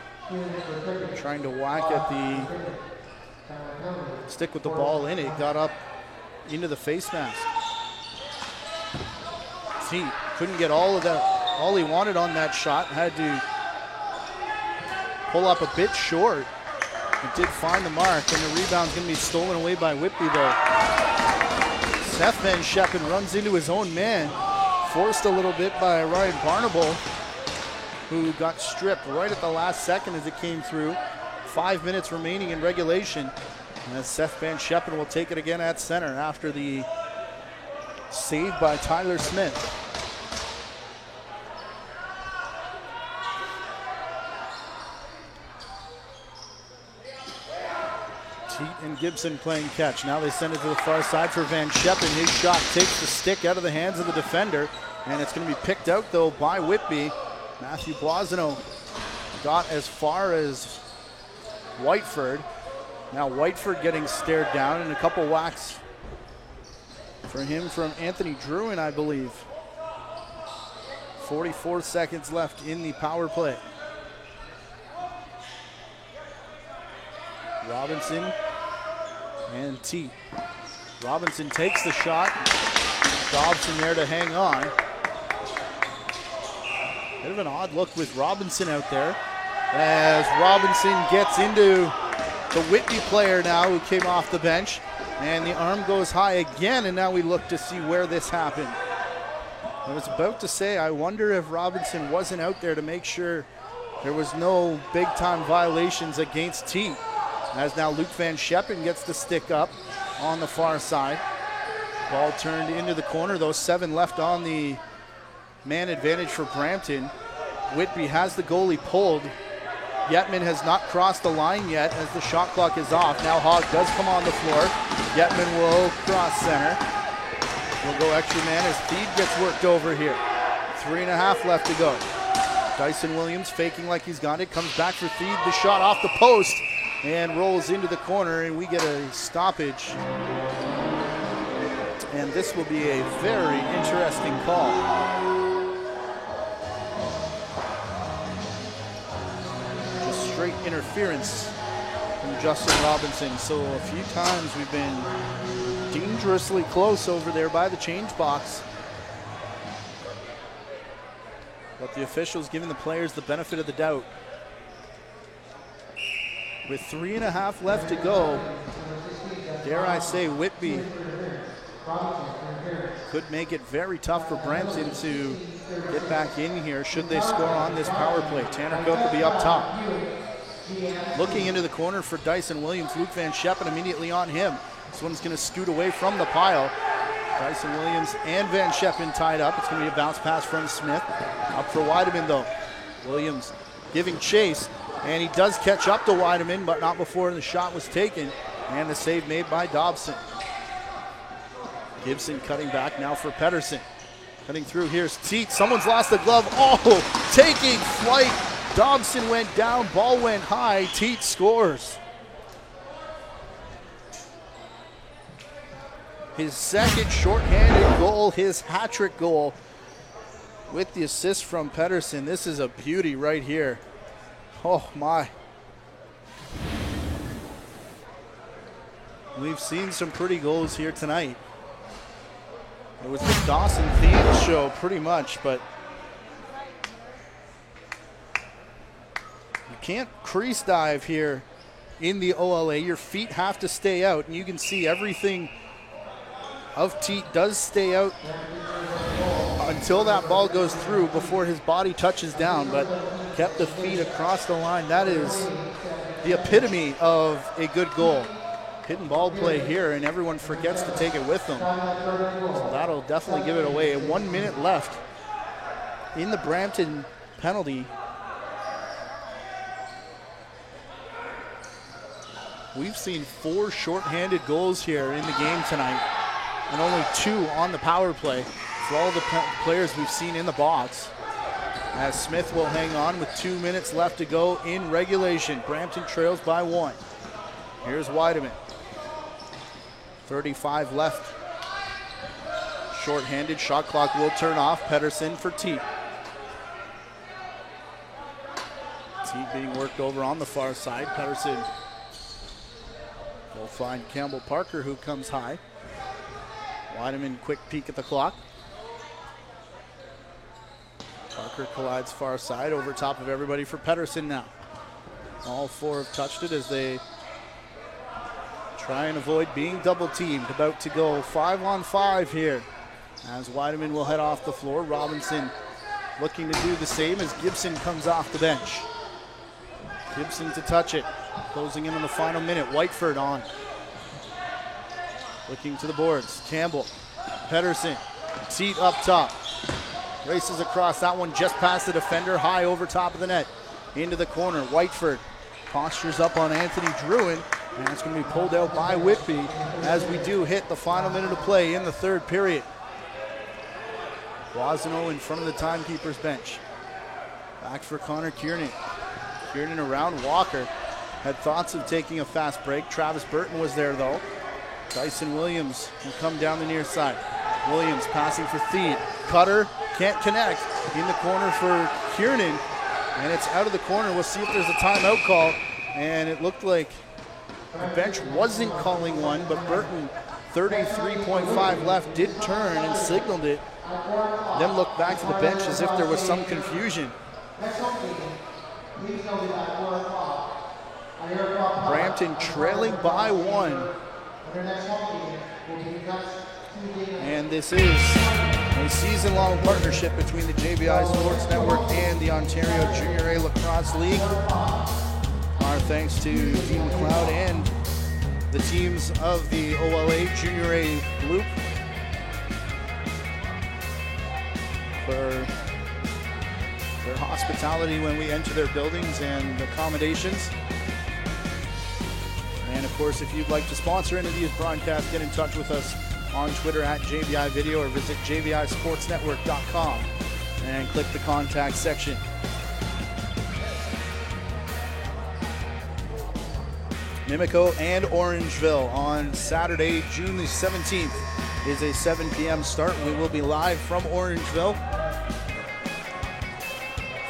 A: trying to whack at the stick with the ball in it. Got up into the face mask. He couldn't get all he wanted on that shot. Had to pull up a bit short. It did find the mark, and the rebound's going to be stolen away by Whitby, though. Seth Van Scheppen runs into his own man, forced a little bit by Ryan Barnable, who got stripped right at the last second as it came through. 5 minutes remaining in regulation. And Seth Van Scheppen will take it again at center after the save by Tyler Smith. Teat and Gibson playing catch. Now they send it to the far side for Van Scheppen. His shot takes the stick out of the hands of the defender, and it's going to be picked out, though, by Whitby. Matthew Blasino got as far as Whiteford. Now Whiteford getting stared down, and a couple whacks for him from Anthony Druin, I believe. 44 seconds left in the power play. Robinson and Teat. Robinson takes the shot. Dobson there to hang on. Bit of an odd look with Robinson out there, as Robinson gets into the Whitby player now who came off the bench, and the arm goes high again, and now we look to see where this happened. I was about to say, I wonder if Robinson wasn't out there to make sure there was no big-time violations against Teat, as now Luke Van Scheppen gets the stick up on the far side. Ball turned into the corner, though. 7 left on the man advantage for Brampton. Whitby has the goalie pulled. Yetman has not crossed the line yet as the shot clock is off. Now Hogg does come on the floor. Yetman will cross center. Will go extra man as Theed gets worked over here. 3.5 left to go. Dyson Williams faking like he's got it. Comes back for Theed. The shot off the post and rolls into the corner, and we get a stoppage. And this will be a very interesting call. Just straight interference from Justin Robinson. So a few times we've been dangerously close over there by the change box. But the officials giving the players the benefit of the doubt. With 3.5 left to go, dare I say Whitby could make it very tough for Brampton to get back in here should they score on this power play. Tanner Cook will be up top. Looking into the corner for Dyson Williams. Luke Van Scheppen immediately on him. This one's going to scoot away from the pile. Dyson Williams and Van Scheppen tied up. It's going to be a bounce pass from Smith. Up for Weideman, though. Williams giving chase, and he does catch up to Weideman, but not before the shot was taken, and the save made by Dobson. Gibson cutting back now for Pedersen. Cutting through, here's Teat. Someone's lost the glove. Oh, taking flight. Dobson went down, ball went high. Teat scores. His second shorthanded goal, his hat-trick goal with the assist from Pedersen. This is a beauty right here. Oh my. We've seen some pretty goals here tonight. It was the Dawson theme show pretty much, but you can't crease dive here in the OLA. Your feet have to stay out, and you can see everything of Teat does stay out until that ball goes through before his body touches down, but kept the feet across the line. That is the epitome of a good goal. Hidden ball play here, and everyone forgets to take it with them. So that'll definitely give it away. 1 minute left in the Brampton penalty. We've seen 4 shorthanded goals here in the game tonight, and only 2 on the power play for all the players we've seen in the box. As Smith will hang on with 2 minutes left to go in regulation. Brampton trails by 1. Here's Weideman. 35 left. Short-handed, shot clock will turn off. Pedersen for Teat. Teague being worked over on the far side. Pedersen will find Campbell Parker, who comes high. Weideman, quick peek at the clock. Parker collides far side over top of everybody for Pedersen now. All four have touched it as they try and avoid being double teamed. About to go 5-on-5 here as Weideman will head off the floor. Robinson looking to do the same as Gibson comes off the bench. Gibson to touch it. Closing in on the final minute. Whiteford on. Looking to the boards. Campbell. Pedersen. Teat up top. Races across. That one just past the defender. High over top of the net. Into the corner. Whiteford postures up on Anthony Drouin. And it's going to be pulled out by Whitby as we do hit the final minute of play in the third period. Boisano in front of the timekeeper's bench. Back for Connor Kiernan. Kiernan around Walker. Had thoughts of taking a fast break. Travis Burton was there though. Dyson Williams will come down the near side. Williams passing for Theed. Cutter can't connect. In the corner for Kiernan. And it's out of the corner. We'll see if there's a timeout call. And it looked like the bench wasn't calling one, but Burton, 33.5 left, did turn and signaled it. Then looked back to the bench as if there was some confusion. Brampton trailing by 1. And this is a season-long partnership between the JBI Sports Network and the Ontario Junior A Lacrosse League. Our thanks to Dean McLeod and the teams of the OLA Junior A Loop for their hospitality when we enter their buildings and accommodations. And of course, if you'd like to sponsor any of these broadcasts, get in touch with us on Twitter at JBI Video or visit jbisportsnetwork.com and click the contact section. Mimico and Orangeville on Saturday, June the 17th is a 7 p.m. start. We will be live from Orangeville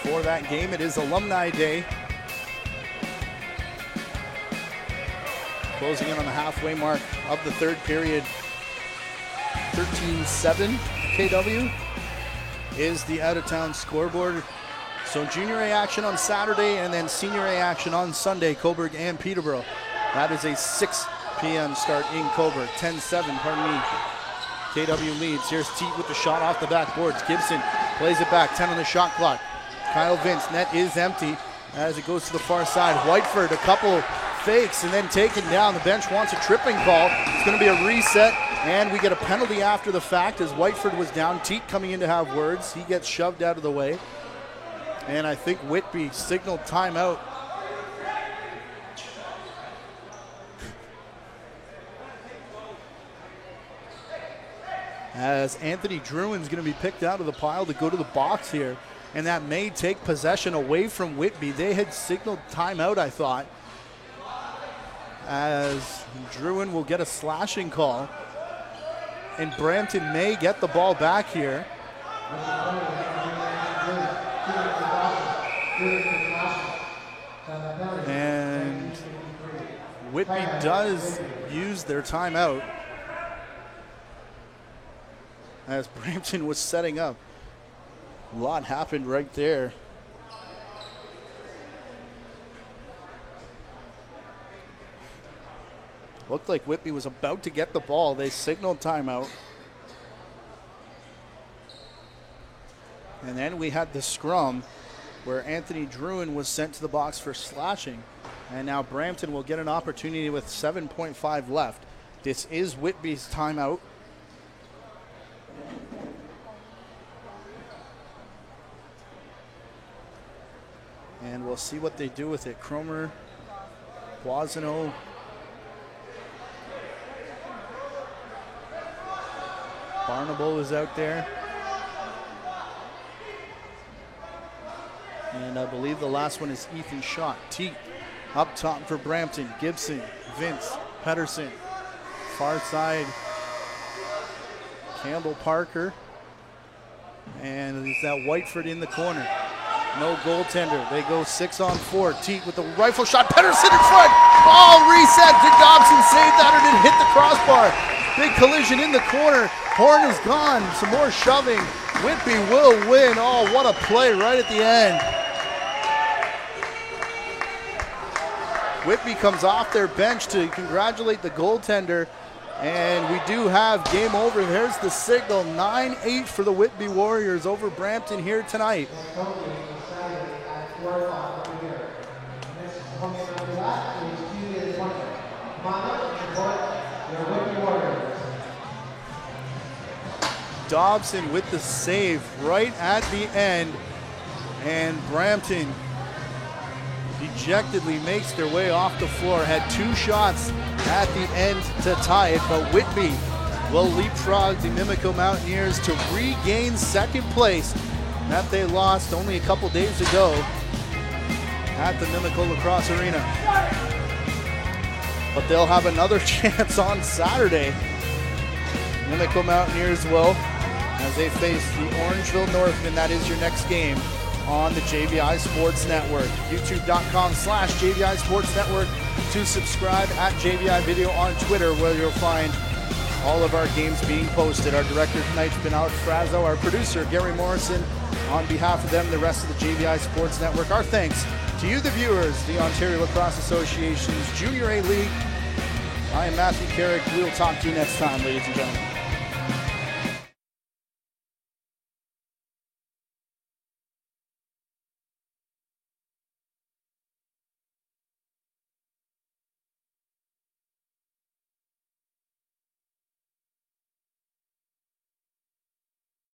A: for that game. It is Alumni Day. Closing in on the halfway mark of the third period. 13-7 KW is the out-of-town scoreboard. So Junior A action on Saturday and then Senior A action on Sunday, Cobourg and Peterborough. That is a 6 p.m. start in Cobourg. 10-7, pardon me. KW leads. Here's Teat with the shot off the backboards. Gibson plays it back, 10 on the shot clock. Kyle Vince, net is empty as it goes to the far side. Whiteford, a couple fakes and then taken down. The bench wants a tripping call. It's going to be a reset, and we get a penalty after the fact as Whiteford was down. Teat coming in to have words. He gets shoved out of the way. And I think Whitby signaled timeout. As Anthony Drouin's going to be picked out of the pile to go to the box here. And that may take possession away from Whitby. They had signaled timeout, I thought. As Drouin will get a slashing call. And Brampton may get the ball back here. And Whitby does use their timeout as Brampton was setting up. A lot happened right there. Looked like Whitby was about to get the ball. They signaled timeout. And then we had the scrum where Anthony Drouin was sent to the box for slashing. And now Brampton will get an opportunity with 7.5 left. This is Whitby's timeout. And we'll see what they do with it. Cromer, Boisano, Barnable is out there. And I believe the last one is Ethan Schott. Teat up top for Brampton. Gibson, Vince, Pedersen. Far side, Campbell Parker. And it's that Whiteford in the corner. No goaltender. They go 6-on-4. Teat with the rifle shot. Pettersson in front. Ball reset. Did Dobson save that or did it hit the crossbar? Big collision in the corner. Horn is gone. Some more shoving. Whitby will win. Oh, what a play right at the end. Whitby comes off their bench to congratulate the goaltender. And we do have game over. There's the signal. 9-8 for the Whitby Warriors over Brampton here tonight. Dobson with the save right at the end. And Brampton dejectedly makes their way off the floor. Had 2 shots at the end to tie it, but Whitby will leapfrog the Mimico Mountaineers to regain second place that they lost only a couple days ago at the Mimico Lacrosse Arena. But they'll have another chance on Saturday. Mimico Mountaineers will, as they face the Orangeville Northmen. That is your next game on the JVI Sports Network. YouTube.com/JVI Sports Network to subscribe, at JVI Video on Twitter, where you'll find all of our games being posted. Our director tonight's been Alex Frazzo, our producer Gary Morrison. On behalf of them, the rest of the JVI Sports Network, our thanks to you, the viewers, the Ontario Lacrosse Association's Junior A League. I am Matthew Carrick. We'll talk to you next time, ladies and gentlemen.